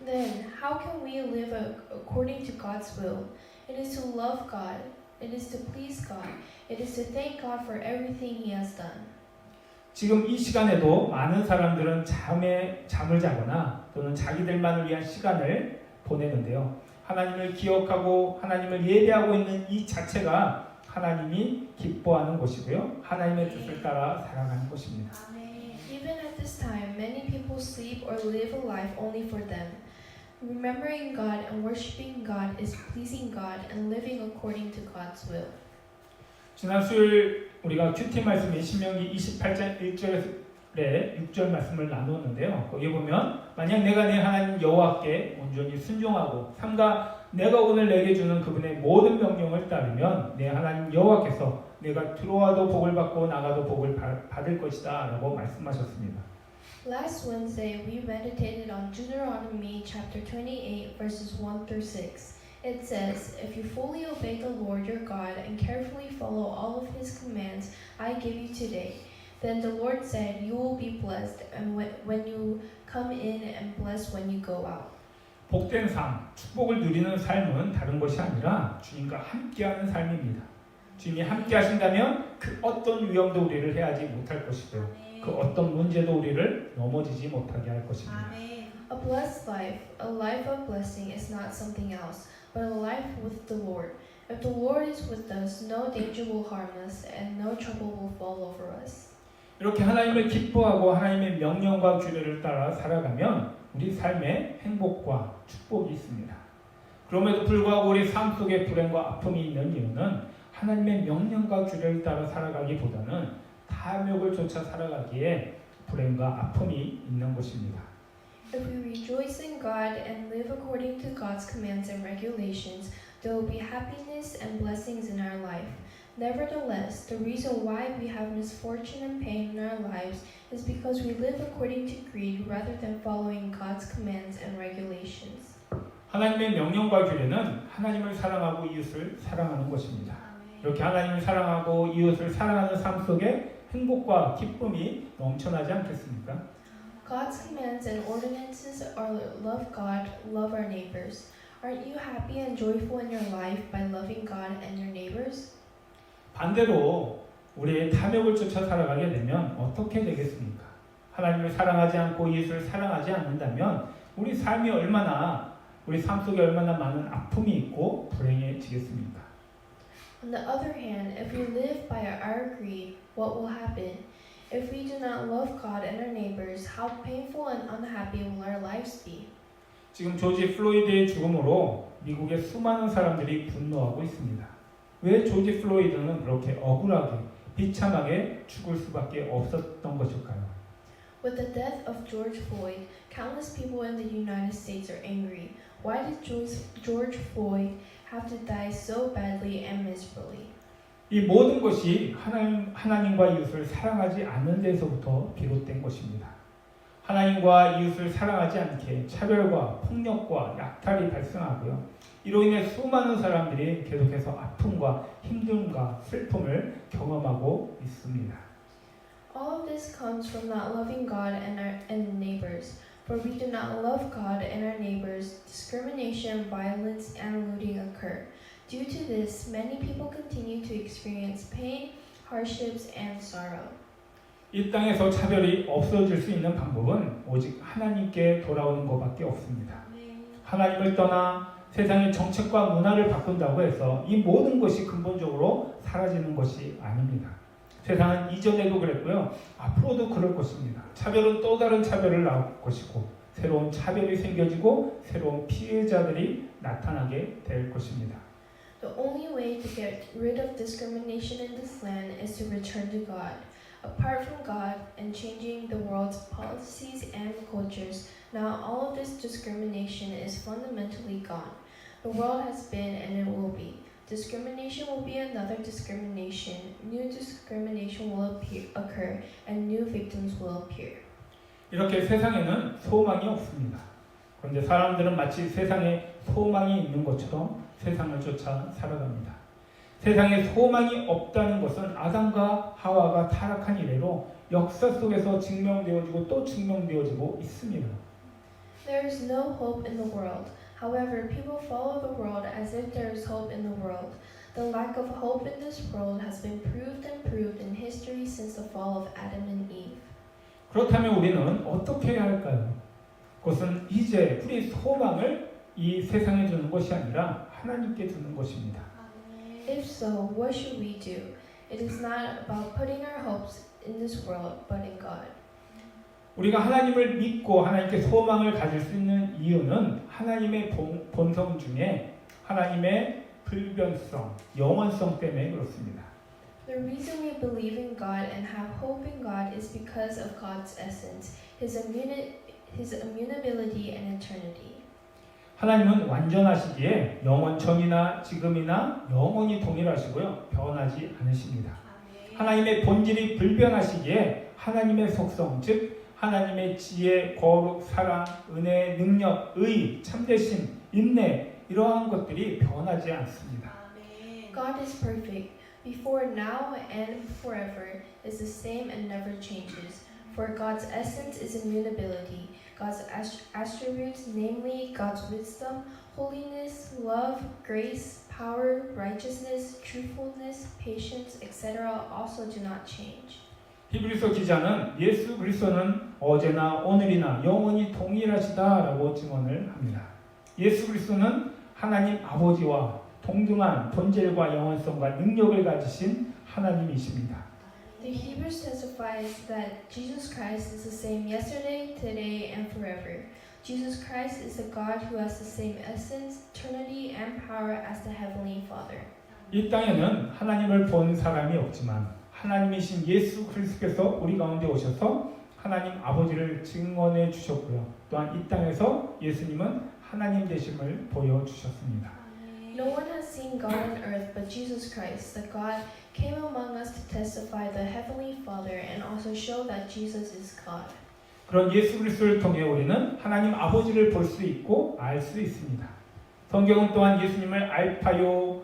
Then, how can we live according to God's will? It is to love God. It is to please God. It is to thank God for everything He has done. 지금 이 시간에도 많은 사람들은 잠을 자거나 또는 자기들만을 위한 시간을 보내는데요. 하나님을 기억하고 하나님을 예배하고 있는 이 자체가 하나님이 기뻐하는 것이고요. 하나님의 뜻을 따라 살아가는 것입니다. Even at this time, many people sleep or live a life only for them. Remembering God and worshiping God is pleasing God and living according to God's will. 지난 수요일 우리가 큐티 말씀인 신명기 28장 1절에 6절 말씀을 나누었는데요. 거기에 보면 만약 내가 내 하나님 여호와께 온전히 순종하고 삼가 내가 오늘 내게 주는 그분의 모든 명령을 따르면 내 하나님 여호와께서 내가 들어와도 복을 받고 나가도 복을 받을 것이다 라고 말씀하셨습니다. Last Wednesday, we meditated on Deuteronomy chapter 28, verses 1 through 6. It says, "If you fully obey the Lord your God and carefully follow all of His commands I give you today, then the Lord said, you will be blessed and when you come in and blessed when you go out." 복된 삶, 축복을 누리는 삶은 다른 것이 아니라 주님과 함께하는 삶입니다. 주님이 함께 하신다면 그 어떤 위험도 우리를 해하지 못할 것이고요. 그 어떤 문제도 우리를 넘어지지 못하게 할 것입니다. A blessed life, a life of blessing is not something else, but a life with the Lord. If the Lord is with us, no danger will harm us and no trouble will fall over us. 이렇게 하나님을 기뻐하고 하나님의 명령과 규례를 따라 살아가면 우리 삶에 행복과 축복이 있습니다. 그럼에도 불구하고 우리 삶 속에 불행과 아픔이 있는 이유는 하나님의 명령과 규례를 따라 살아가기보다는 탐욕을 쫓아 살아가기에 불행과 아픔이 있는 것입니다. If we rejoice in God and live according to God's commands and regulations, there will be happiness and blessings in our life. Nevertheless, the reason why we have misfortune and pain in our lives is because we live according to greed rather than following God's commands and regulations. 하나님의 명령과 규례는 하나님을 사랑하고 이웃을 사랑하는 것입니다. 이렇게 하나님을 사랑하고 이웃을 사랑하는 삶 속에 행복과 기쁨이 넘쳐나지 않겠습니까? God's commands and ordinances are love God, love our neighbors. Aren't you happy and joyful in your life by loving God and your neighbors? 반대로 우리의 탐욕을 쫓아 살아가게 되면 어떻게 되겠습니까? 하나님을 사랑하지 않고 이웃을 사랑하지 않는다면 우리 삶이 우리 삶 속에 얼마나 많은 아픔이 있고 불행해지겠습니까? On the other hand, if we live by our greed, what will happen? If we do not love God and our neighbors, how painful and unhappy will our lives be? 지금 조지 플로이드의 죽음으로 미국의 수많은 사람들이 분노하고 있습니다. 왜 조지 플로이드는 그렇게 억울하게 비참하게 죽을 수밖에 없었던 것일까요? With the death of George Floyd, countless people in the United States are angry. Why did George Floyd have to die so badly and miserably? 이 모든 것이 하나님과 이웃을 사랑하지 않는 데서부터 비롯된 것입니다. 하나님과 이웃을 사랑하지 않게 차별과 폭력과 약탈이 발생하고요. 이로 인해 수많은 사람들이 계속해서 아픔과 힘듦과 슬픔을 경험하고 있습니다. All of this comes from not loving God and neighbors. For we do not love God and our neighbors, discrimination, violence, and looting occur. Due to this, many people continue to experience pain, hardships, and sorrow. 이 땅에서 차별이 없어질 수 있는 방법은 오직 하나님께 돌아오는 것밖에 없습니다. 하나님을 떠나 세상의 정책과 문화를 바꾼다고 해서 이 모든 것이 근본적으로 사라지는 것이 아닙니다. 세상은 이전에도 그랬고요. 앞으로도 그럴 것입니다. 차별은 또 다른 차별을 낳을 것이고 새로운 차별이 생겨지고 새로운 피해자들이 나타나게 될 것입니다. The only way to get rid of discrimination in this land is to return to God. Apart from God and changing the world's policies and cultures, now all of this discrimination is fundamentally gone. The world has been and it will be. Discrimination will be another discrimination. New discrimination will occur and new victims will appear. 이렇게 세상에는 소망이 없습니다. 그런데 사람들은 마치 세상에 소망이 있는 것처럼 세상을 쫓아 살아갑니다. 세상에 소망이 없다는 것은 아담과 하와가 타락한 이래로 역사 속에서 증명되어지고 또 증명되어지고 있습니다. There is no hope in the world. However, people follow the world as if there is hope in the world. The lack of hope in this world has been proved and proved in history since the fall of Adam and Eve. 그렇다면 우리는 어떻게 해야 할까요? 그것은 이제 우리 소망을 이 세상에 두는 것이 아니라 하나님께 두는 것입니다. If so, what should we do? It is not about putting our hopes in this world, but in God. 우리가 하나님을 믿고 하나님께 소망을 가질 수 있는 이유는 하나님의 본성 중에 하나님의 불변성, 영원성 때문에 그렇습니다. The reason we believe in God and have hope in God is because of God's essence, His immutability and eternity. 하나님은 완전하시기에 영원전이나 지금이나 영원히 동일하시고요. 변하지 않으십니다. 하나님의 본질이 불변하시기에 하나님의 속성, 즉 하나님의 지혜, 거룩, 사랑, 은혜, 능력, 의, 참되심, 인내 이러한 것들이 변하지 않습니다. God is perfect. Before now and forever is the same and never changes. For God's essence is immutability. God's attributes, namely God's wisdom, holiness, love, grace, power, righteousness, truthfulness, patience, etc. also do not change. 히브리서 기자는 예수 그리스도는 어제나 오늘이나 영원히 동일하시다라고 증언을 합니다. 예수 그리스도는 하나님 아버지와 동등한 본질과 영원성과 능력을 가지신 하나님이십니다. The Hebrews testifies that Jesus Christ is the same yesterday, today, and forever. Jesus Christ is the God who has the same essence, eternity, and power as the Heavenly Father. 이 땅에는 하나님을 본 사람이 없지만 하나님이신 예수 그리스도께서 우리 가운데 오셔서 하나님 아버지를 증언해 주셨고요. 또한 이 땅에서 예수님은 하나님 되심을 보여주셨습니다. No one has seen God on earth but Jesus Christ, the God, came among us to testify the Heavenly Father and also show that Jesus is God. 그런 예수 그리스도를 통해 우리는 하나님 아버지를 볼 수 있고 알 수 있습니다. 성경은 또한 예수님을 알파요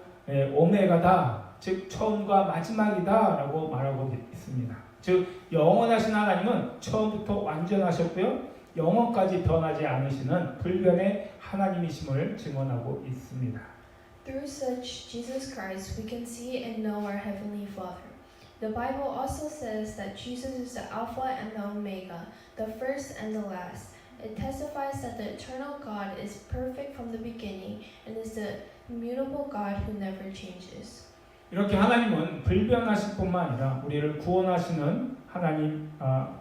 오메가다, 즉 처음과 마지막이다라고 말하고 있습니다. 즉 영원하신 하나님은 처음부터 완전하셨고요, 영원까지 변하지 않으시는 불변의 하나님이심을 증언하고 있습니다. Through such Jesus Christ, we can see and know our Heavenly Father. The Bible also says that Jesus is the Alpha and the Omega, the first and the last. It testifies that the eternal God is perfect from the beginning and is the immutable God who never changes. 이렇게 하나님은 불변하실 뿐만 아니라 우리를 구원하시는 하나님,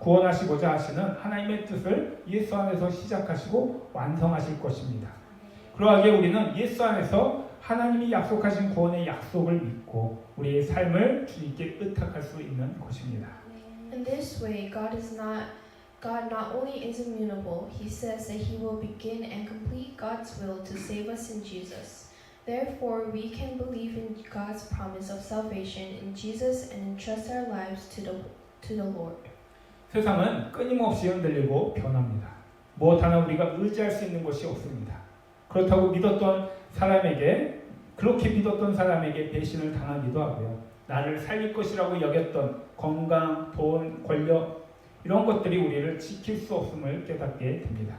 구원하시고자 하시는 하나님의 뜻을 예수 안에서 시작하시고 완성하실 것입니다. 그러하게 우리는 예수 안에서 하나님이 약속하신 구원의 약속을 믿고 우리의 삶을 주님께 의탁할 수 있는 것입니다. In this way, God not only is immutable, He says that He will begin and complete God's will to save us in Jesus. Therefore, we can believe in God's promise of salvation in Jesus and entrust our lives to the Lord. 세상은 끊임없이 흔들리고 변합니다. 무엇 하나 우리가 의지할 수 있는 것이 없습니다. 그렇다고 그렇게 믿었던 사람에게 배신을 당하기도 하고요. 나를 살릴 것이라고 여겼던 건강, 돈, 권력 이런 것들이 우리를 지킬 수 없음을 깨닫게 됩니다.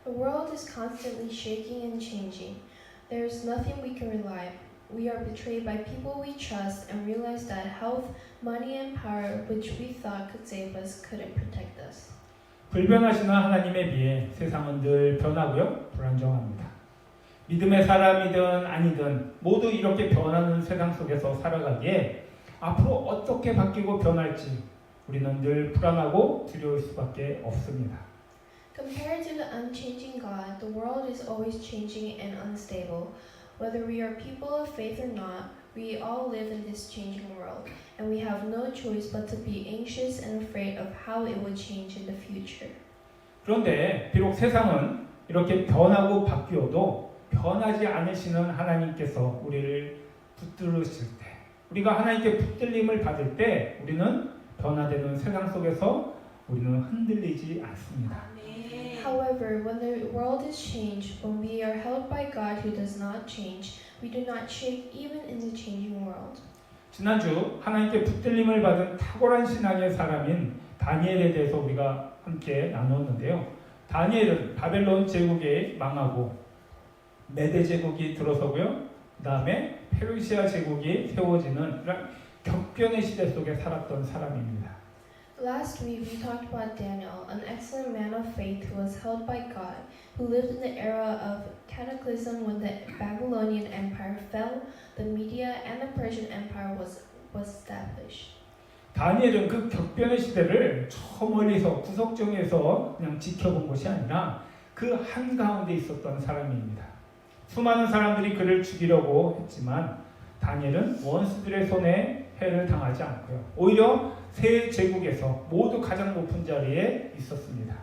The world is constantly shaking and changing. There is nothing we can rely on. We are betrayed by people we trust and realize that health, money, and power, which we thought could save us, couldn't protect us. 불변하시는 하나님에 비해 세상은 늘 변하고요, 불안정합니다. 믿음의 사람이든 아니든 모두 이렇게 변하는 세상 속에서 살아가기에 앞으로 어떻게 바뀌고 변할지 우리는 늘 불안하고 두려울 수밖에 없습니다. Compared to the unchanging God, the world is always changing and unstable. Whether we are people of faith or not, we all live in this changing world, and we have no choice but to be anxious and afraid of how it will change in the future. 그런데 비록 세상은 이렇게 변하고 바뀌어도 변하지 않으시는 하나님께서 우리를 붙들으실 때, 우리가 하나님께 붙들림을 받을 때 우리는 변화되는 세상 속에서 우리는 흔들리지 않습니다. However, when the world is changed, when we are held by God who does not change, we do not shake even in the changing world. 지난주 하나님께 붙들림을 받은 탁월한 신앙의 사람인 다니엘에 대해서 우리가 함께 나눴는데요. 다니엘은 바벨론 제국이 망하고 메대 제국이 들어서고요. 그 다음에 페르시아 제국이 세워지는 이런 격변의 시대 속에 살았던 사람입니다. Last week we talked about Daniel, an excellent man of faith who was held by God, who lived in the era of cataclysm when the Babylonian Empire fell, the Media and the Persian Empire was established. 다니엘은 그 격변의 시대를 저 멀리서 구석정에서 그냥 지켜본 것이 아니라 그 한가운데 있었던 사람입니다. 수많은 사람들이 그를 죽이려고 했지만 다니엘은 원수들의 손에 해를 당하지 않고요. 오히려 세 제국에서 모두 가장 높은 자리에 있었습니다.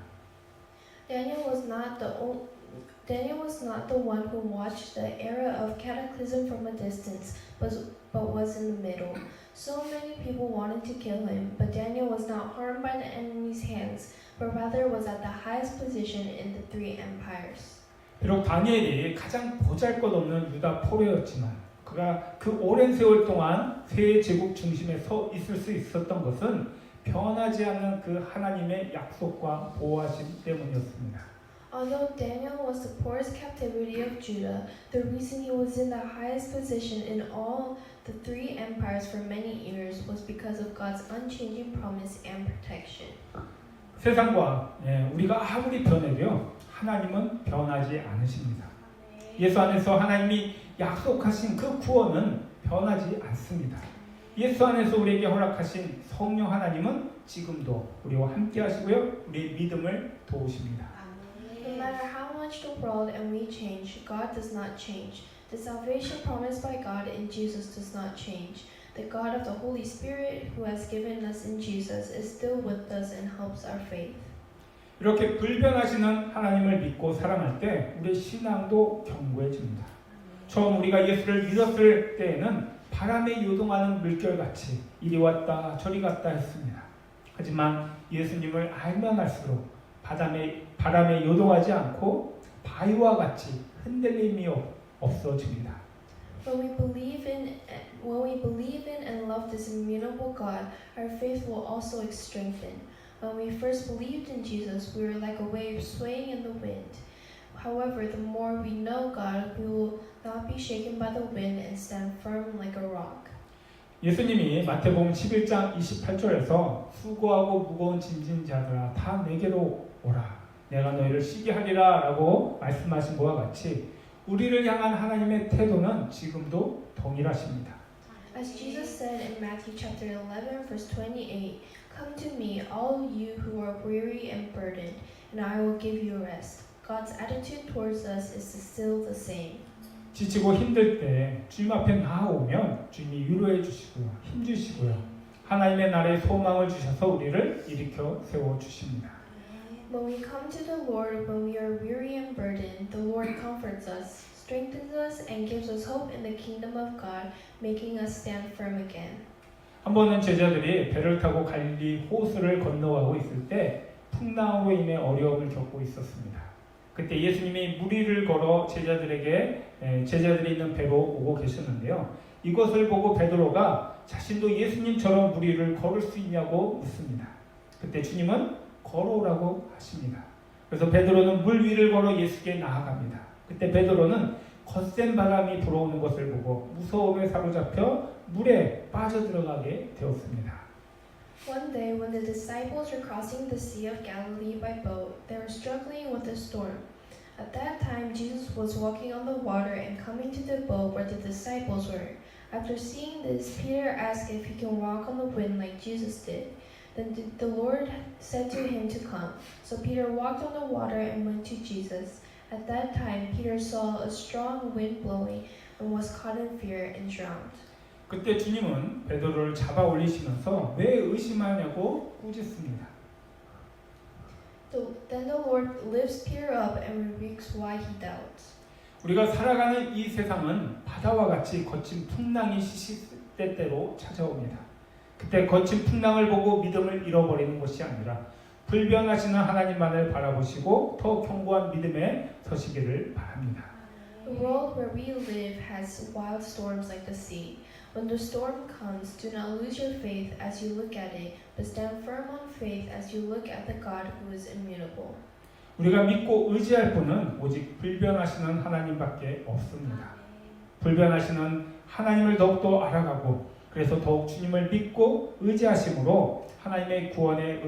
Daniel was not the one who watched the era of cataclysm from a distance, but was in the middle. So many people wanted to kill him, but Daniel was not harmed by the enemy's hands, but rather was at the highest position in the three empires. 비록 다니엘이 가장 보잘것없는 유다 포로였지만 그가 그 오랜 세월 동안 세 제국 중심에 서 있을 수 있었던 것은 변하지 않는 그 하나님의 약속과 보호하심 때문이었습니다. Although Daniel was the poorest captivity of Judah, the reason he was in the highest position in all the three empires for many years was because of God's unchanging promise and protection. 세상과 우리가 아무리 변해도요, 하나님은 변하지 않으십니다. 예수 안에서 하나님이 약속하신 그 구원은 변하지 않습니다. 예수 안에서 우리에게 허락하신 성령 하나님은 지금도 우리와 함께 하시고요, 우리의 믿음을 도우십니다. No matter how much the world and we change, God does not change. The salvation promised by God in Jesus does not change. The God of the Holy Spirit who has given us in Jesus is still with us and helps our faith. 이렇게 불변하시는 하나님을 믿고 사랑할 때 우리의 신앙도 견고해집니다. 처음 우리가 예수를 믿었을 때에는 바람에 요동하는 물결같이 이리 왔다 저리 갔다 했습니다. 하지만 예수님을 알면 알수록 바람에 요동하지 않고 바위와 같이 흔들림이 없어집니다. When we believe in and love this immutable God, our faith will also strengthen. When we first believed in Jesus, we were like a wave swaying in the wind. However, the more we know God, we will not be shaken by the wind and stand firm like a rock. 예수님이 마태복음 11장 28절에서 수고하고 무거운 짐진 자들아 다 내게로 오라 내가 너희를 쉬게 하리라 라고 말씀하신 것과 같이 우리를 향한 하나님의 태도는 지금도 동일하십니다. As Jesus said in Matthew chapter 11 verse 28, "Come to me, all you who are weary and burdened, and I will give you rest." God's attitude towards us is still the same. 지치고 힘들 때 주님 앞에 나아오면 주님이 위로해 주시고요. 힘 주시고요. 하나님의 나라의 소망을 주셔서 우리를 일으켜 세워 주십니다. When we come to the Lord when we are weary and burdened, the Lord comforts us, strengthens us, and gives us hope in the kingdom of God, making us stand firm again. 한 번은 제자들이 배를 타고 갈릴리 호수를 건너가고 있을 때 풍랑으로 인해 어려움을 겪고 있었습니다. 그때 예수님이 무리를 걸어 제자들이 있는 배로 오고 계셨는데요. 이것을 보고 베드로가 자신도 예수님처럼 무리를 걸을 수 있냐고 묻습니다. 그때 주님은 걸어오라고 하십니다. 그래서 베드로는 물 위를 걸어 예수께 나아갑니다. 그때 베드로는 거센 바람이 불어오는 것을 보고 무서움에 사로잡혀 물에 빠져들어가게 되었습니다. One day, when the disciples were crossing the Sea of Galilee by boat, they were struggling with a storm. At that time, Jesus was walking on the water and coming to the boat where the disciples were. After seeing this, Peter asked if he can walk on the wind like Jesus did. Then the Lord said to him to come. So Peter walked on the water and went to Jesus. At that time, Peter saw a strong wind blowing and was caught in fear and drowned. 그때 주님은 베드로를 잡아 올리시면서 왜 의심하냐고 꾸짖습니다. Then the Lord lifts Peter up and rebukes why he doubts. 우리가 살아가는 이 세상은 바다와 같이 거친 풍랑이 시시때때로 찾아옵니다. 그때 거친 풍랑을 보고 믿음을 잃어버리는 것이 아니라 불변하시는 하나님만을 바라보시고 더 견고한 믿음에 서시기를 바랍니다. The world where we live has wild storms like the sea. When the storm comes, do not lose your faith as you look at it, but stand firm on faith as you look at the God who is immutable. 우리가 믿고 의지할 분은 오직 불변하시는 하나님밖에 없습니다. 불변하시는 하나님을 더욱더 알아가고 그래서 더욱 주님을 믿고 의지하심으로 하나님의 구원의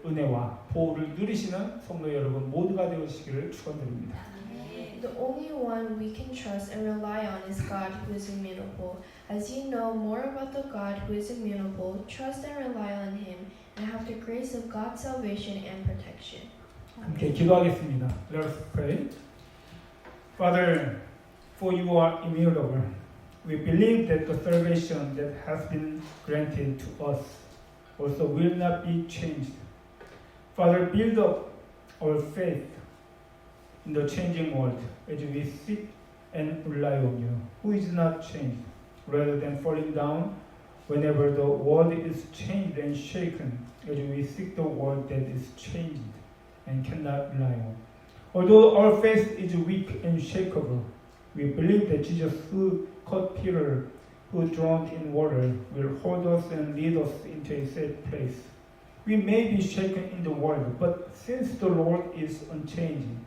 은혜와 보호를 누리시는 성도 여러분 모두가 되시기를 축원드립니다. The only one we can trust and rely on is God who is immutable. As you know more about the God who is immutable, trust and rely on Him and have the grace of God's salvation and protection. 함께 기도하겠습니다. Let us pray. Father, for you are immutable. We believe that the salvation that has been granted to us also will not be changed. Father, build up our faith in the changing world as we seek and rely on you, who is not changed, rather than falling down whenever the world is changed and shaken, as we seek the world that is changed and cannot rely on. Although our faith is weak and shakeable, we believe that Jesus, who caught Peter, who drowned in water, will hold us and lead us into a safe place. We may be shaken in the world, but since the Lord is unchanging,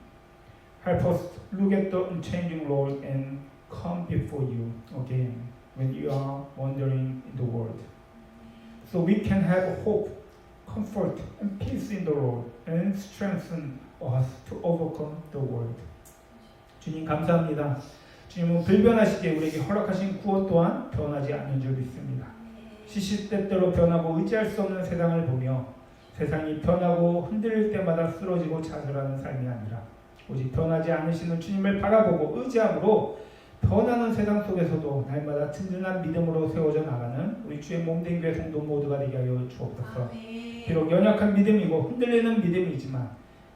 help us look at the unchanging Lord and come before you again when you are wandering in the world. So we can have hope, comfort, and peace in the Lord and strengthen us to overcome the world. 주님 감사합니다. 주님은 불변하시게 우리에게 허락하신 구원 또한 변하지 않는 줄 믿습니다. 시시때때로 변하고 의지할 수 없는 세상을 보며 세상이 변하고 흔들릴 때마다 쓰러지고 좌절하는 삶이 아니라 오직 변하지 않으시는 주님을 바라보고 의지함으로 변하는 세상 속에서도 날마다 든든한 믿음으로 세워져 나가는 우리 주의 몸된 교회 성도 모두가 되게 하여 주옵소서. 비록 연약한 믿음이고 흔들리는 믿음이지만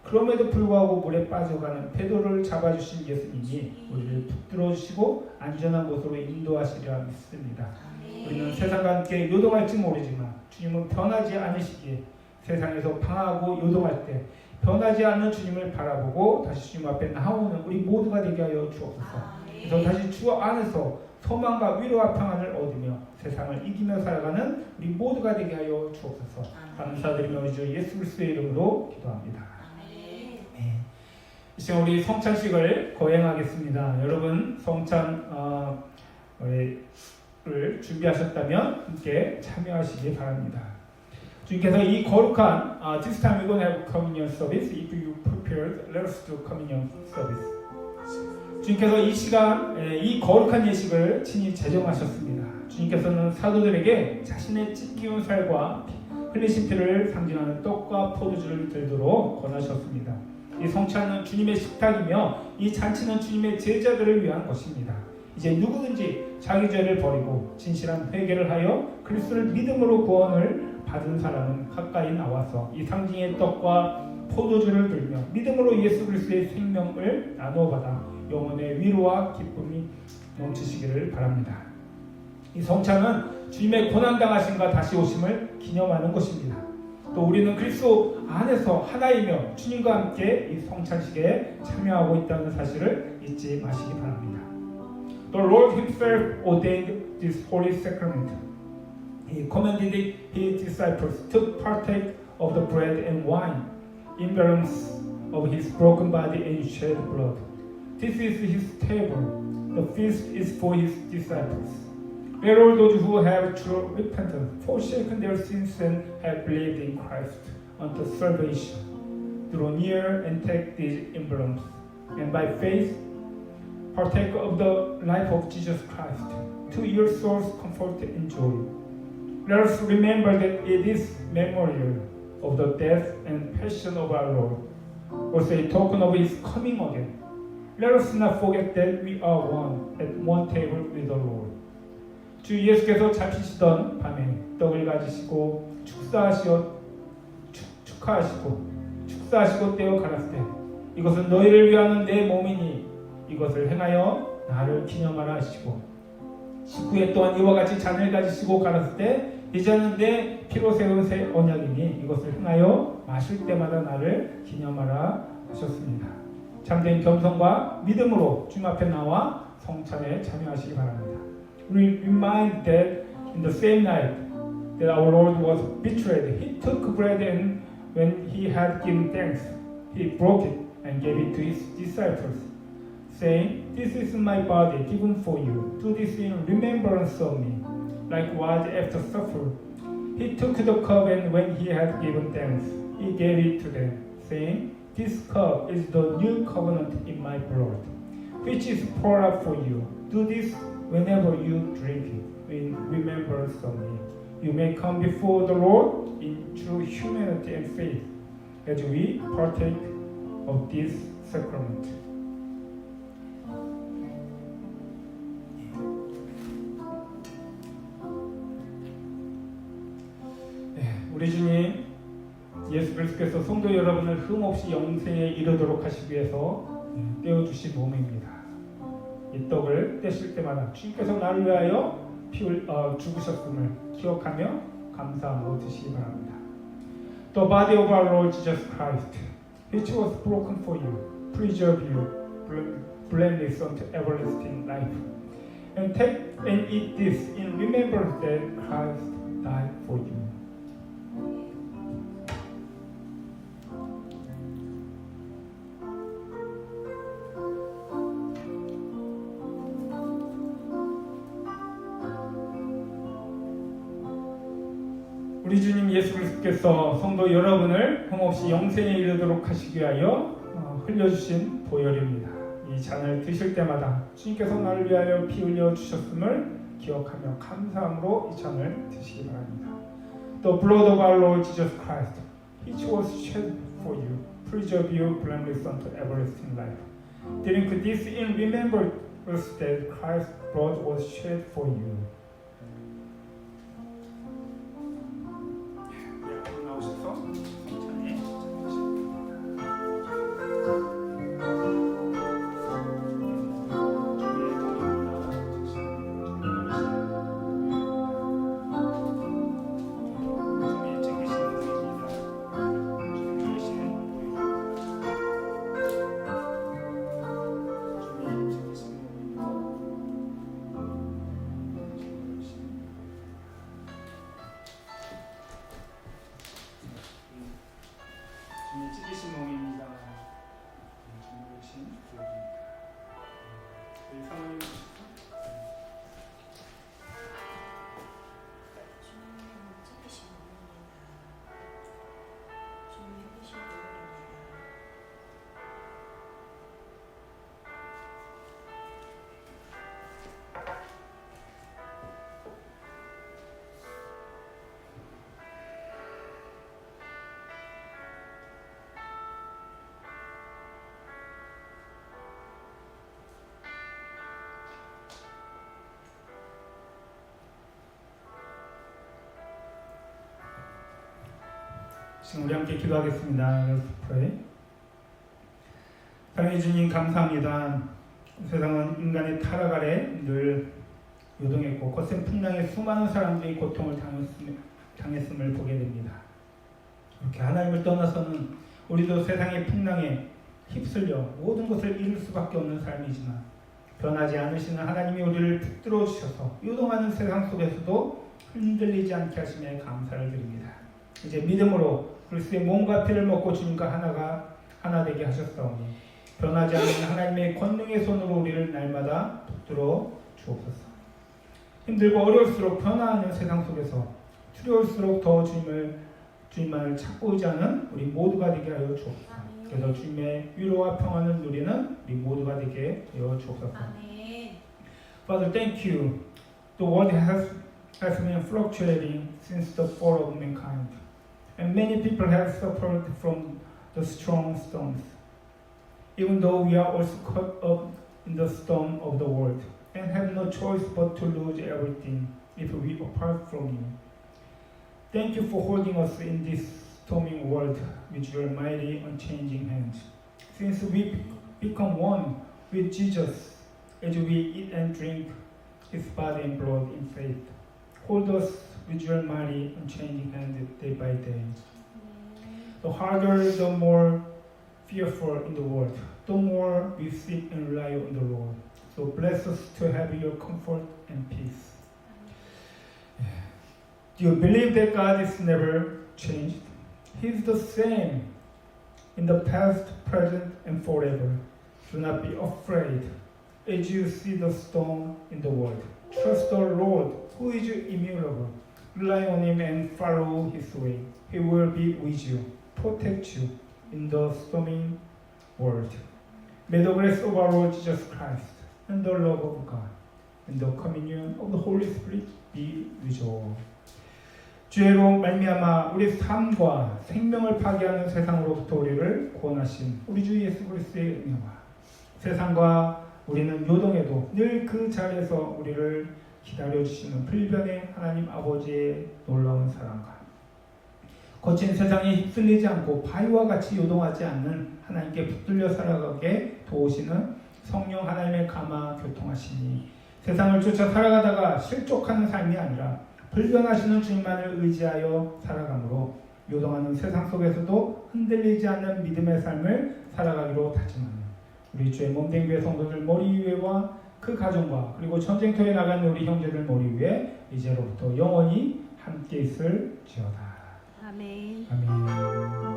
그럼에도 불구하고 물에 빠져가는 페도를 잡아주신 예수님이 우리를 붙들어 주시고 안전한 곳으로 인도하시리라 믿습니다. 우리는 세상과 함께 요동할지 모르지만 주님은 변하지 않으시기에 세상에서 방황하고 요동할 때 변하지 않는 주님을 바라보고 다시 주님 앞에 나오는 우리 모두가 되게 하여 주옵소서. 그래서 다시 주 안에서 소망과 위로와 평안을 얻으며 세상을 이기며 살아가는 우리 모두가 되게 하여 주옵소서. 감사드리며 우리 주 예수 그리스도의 이름으로 기도합니다. 네. 이 시간 우리 성찬식을 거행하겠습니다. 여러분 성찬 을 준비하셨다면 함께 참여하시기 바랍니다. 주님께서 이 거룩한 this time we're going to have communion service. If you prepared, let us do communion service. 주님께서 이 시간 이 거룩한 예식을 친히 제정하셨습니다. 주님께서는 사도들에게 자신의 찢기운 살과 흘리신 피를 상징하는 떡과 포도주를 들도록 권하셨습니다. 이 성찬은 주님의 식탁이며 이 잔치는 주님의 제자들을 위한 것입니다. 이제 누구든지 자기 죄를 버리고 진실한 회개를 하여 그리스도를 믿음으로 구원을 받은 사람은 가까이 나와서 이 상징의 떡과 포도주를 들며 믿음으로 예수 그리스도의 생명을 나누어 받아 영혼의 위로와 기쁨이 넘치시기를 바랍니다. 이 성찬은 주님의 고난당하심과 다시 오심을 기념하는 것입니다. 또 우리는 그리스도 안에서 하나이며 주님과 함께 이 성찬식에 참여하고 있다는 사실을 잊지 마시기 바랍니다. The Lord Himself ordained this holy sacrament. He commanded His disciples to partake of the bread and wine, emblems of His broken body and shed blood. This is His table. The feast is for His disciples. Let all those who have true repentance forsaken their sins and have believed in Christ unto salvation draw near and take these emblems, and by faith partake of the life of Jesus Christ, to your soul's comfort and joy. Let us remember that it is memorial of the death and passion of our Lord, also a token of His coming again. Let us not forget that we are one at one table with the Lord. 주 예수께서 잡히시던 밤에 떡을 가지시고 축사하시고 떼어 가라사대 이것은 너희를 위하는 내 몸이니 이것을 행하여 나를 기념하라 하시고 19회 또한 이와 같이 잔을 가지시고 가라사대 이제는 내 피로 세운 새 언약이니 이것을 행하여 마실 때마다 나를 기념하라 하셨습니다. 참된 겸손과 믿음으로 주님 앞에 나와 성찬에 참여하시기 바랍니다. We remind that in the same night that our Lord was betrayed, He took bread and when He had given thanks, He broke it and gave it to His disciples, saying, "This is my body given for you. Do this in remembrance of me." Likewise, after supper, He took the cup and when He had given thanks, He gave it to them, saying, "This cup is the new covenant in my blood, which is poured out for you. Do this whenever you drink it, in remembrance of me." You may come before the Lord in true humanity and faith as we partake of this sacrament. 우리 주님 예수 그리스도께서 성도 여러분을 흠없이 영생에 이르도록 하시기 위해서 떼어주신 몸입니다. 이 떡을 떼실 때마다 주님께서 나를 위하여 죽으셨음을 기억하며 감사함으로 드시기 바랍니다. The body of our Lord Jesus Christ, which was broken for you, preserve you blameless unto everlasting life. And take and eat this in remembrance that Christ died for you. 우리 주님 예수 그리스도께서 성도 여러분을 흠없이 영생에 이르도록 하시기 위하여 흘려주신 보혈입니다. 이 잔을 드실 때마다 주님께서 나를 위하여 피 흘려 주셨음을 기억하며 감사함으로 이 잔을 드시기 바랍니다. The blood of our Lord Jesus Christ, which was shed for you, preserve you blameless unto everlasting life. Drink this in remembrance that Christ's blood was shed for you. 나오셔서 천천히 찢으신 몸입니다. 주님 우리 사모님 지금 우리 함께 기도하겠습니다. Let's pray. 사랑해 주님 감사합니다. 세상은 인간의 타락 아래 늘 요동했고 거센 풍랑에 수많은 사람들이 고통을 당했음을 보게 됩니다. 이렇게 하나님을 떠나서는 우리도 세상의 풍랑에 휩쓸려 모든 것을 잃을 수밖에 없는 삶이지만 변하지 않으시는 하나님이 우리를 붙들어 주셔서 요동하는 세상 속에서도 흔들리지 않게 하심에 감사를 드립니다. 이제 믿음으로 그리스도의 몸과 피를 먹고 주님과 하나 되게 하셨사오니 변하지 않는 하나님의 권능의 손으로 우리를 날마다 붙들어 주옵소서. 힘들고 어려울수록 변화하는 세상 속에서 두려울수록 더 주님만을 찾고 의지하는 우리 모두가 되게 하여 주옵소서. 그래서 주님의 위로와 평안을 누리는 우리 모두가 되게 하여 주옵소서. Father, thank you. The world has been fluctuating since the fall of mankind. And many people have suffered from the strong storms. Even though we are also caught up in the storm of the world and have no choice but to lose everything if we apart from you. Thank you for holding us in this stormy world with your mighty unchanging hands. Since we become one with Jesus as we eat and drink His body and blood in faith, hold us with your mighty unchanging hand day by day. The harder, the more fearful in the world, the more we seek and rely on the Lord. So bless us to have your comfort and peace. Do you believe that God is never changed? He is the same in the past, present, and forever. Do not be afraid as you see the storm in the world. Trust the Lord, who is immutable. Rely on Him and follow His way. He will be with you, protect you in the stormy world. May the grace of our Lord Jesus Christ and the love of God and the communion of the Holy Spirit be with you all. 죄로 말미암아 우리 삶과 생명을 파괴하는 세상으로부터 우리를 구원하신 우리 주 예수 그리스도의 은혜와 세상과 우리는 요동해도 늘 그 자리에서 우리를 기다려주시는 불변의 하나님 아버지의 놀라운 사랑과 거친 세상에 휩쓸리지 않고 바위와 같이 요동하지 않는 하나님께 붙들려 살아가게 도우시는 성령 하나님의 감화 교통하시니 세상을 쫓아 살아가다가 실족하는 삶이 아니라 불변하시는 주님만을 의지하여 살아가므로 요동하는 세상 속에서도 흔들리지 않는 믿음의 삶을 살아가기로 다짐하는 우리 주의 몸된 교회 성도들 머리 위에와 그 가정과 그리고 전쟁터에 나가는 우리 형제들 머리 위에 이제로부터 영원히 함께 있을지어다. 아멘. 아멘.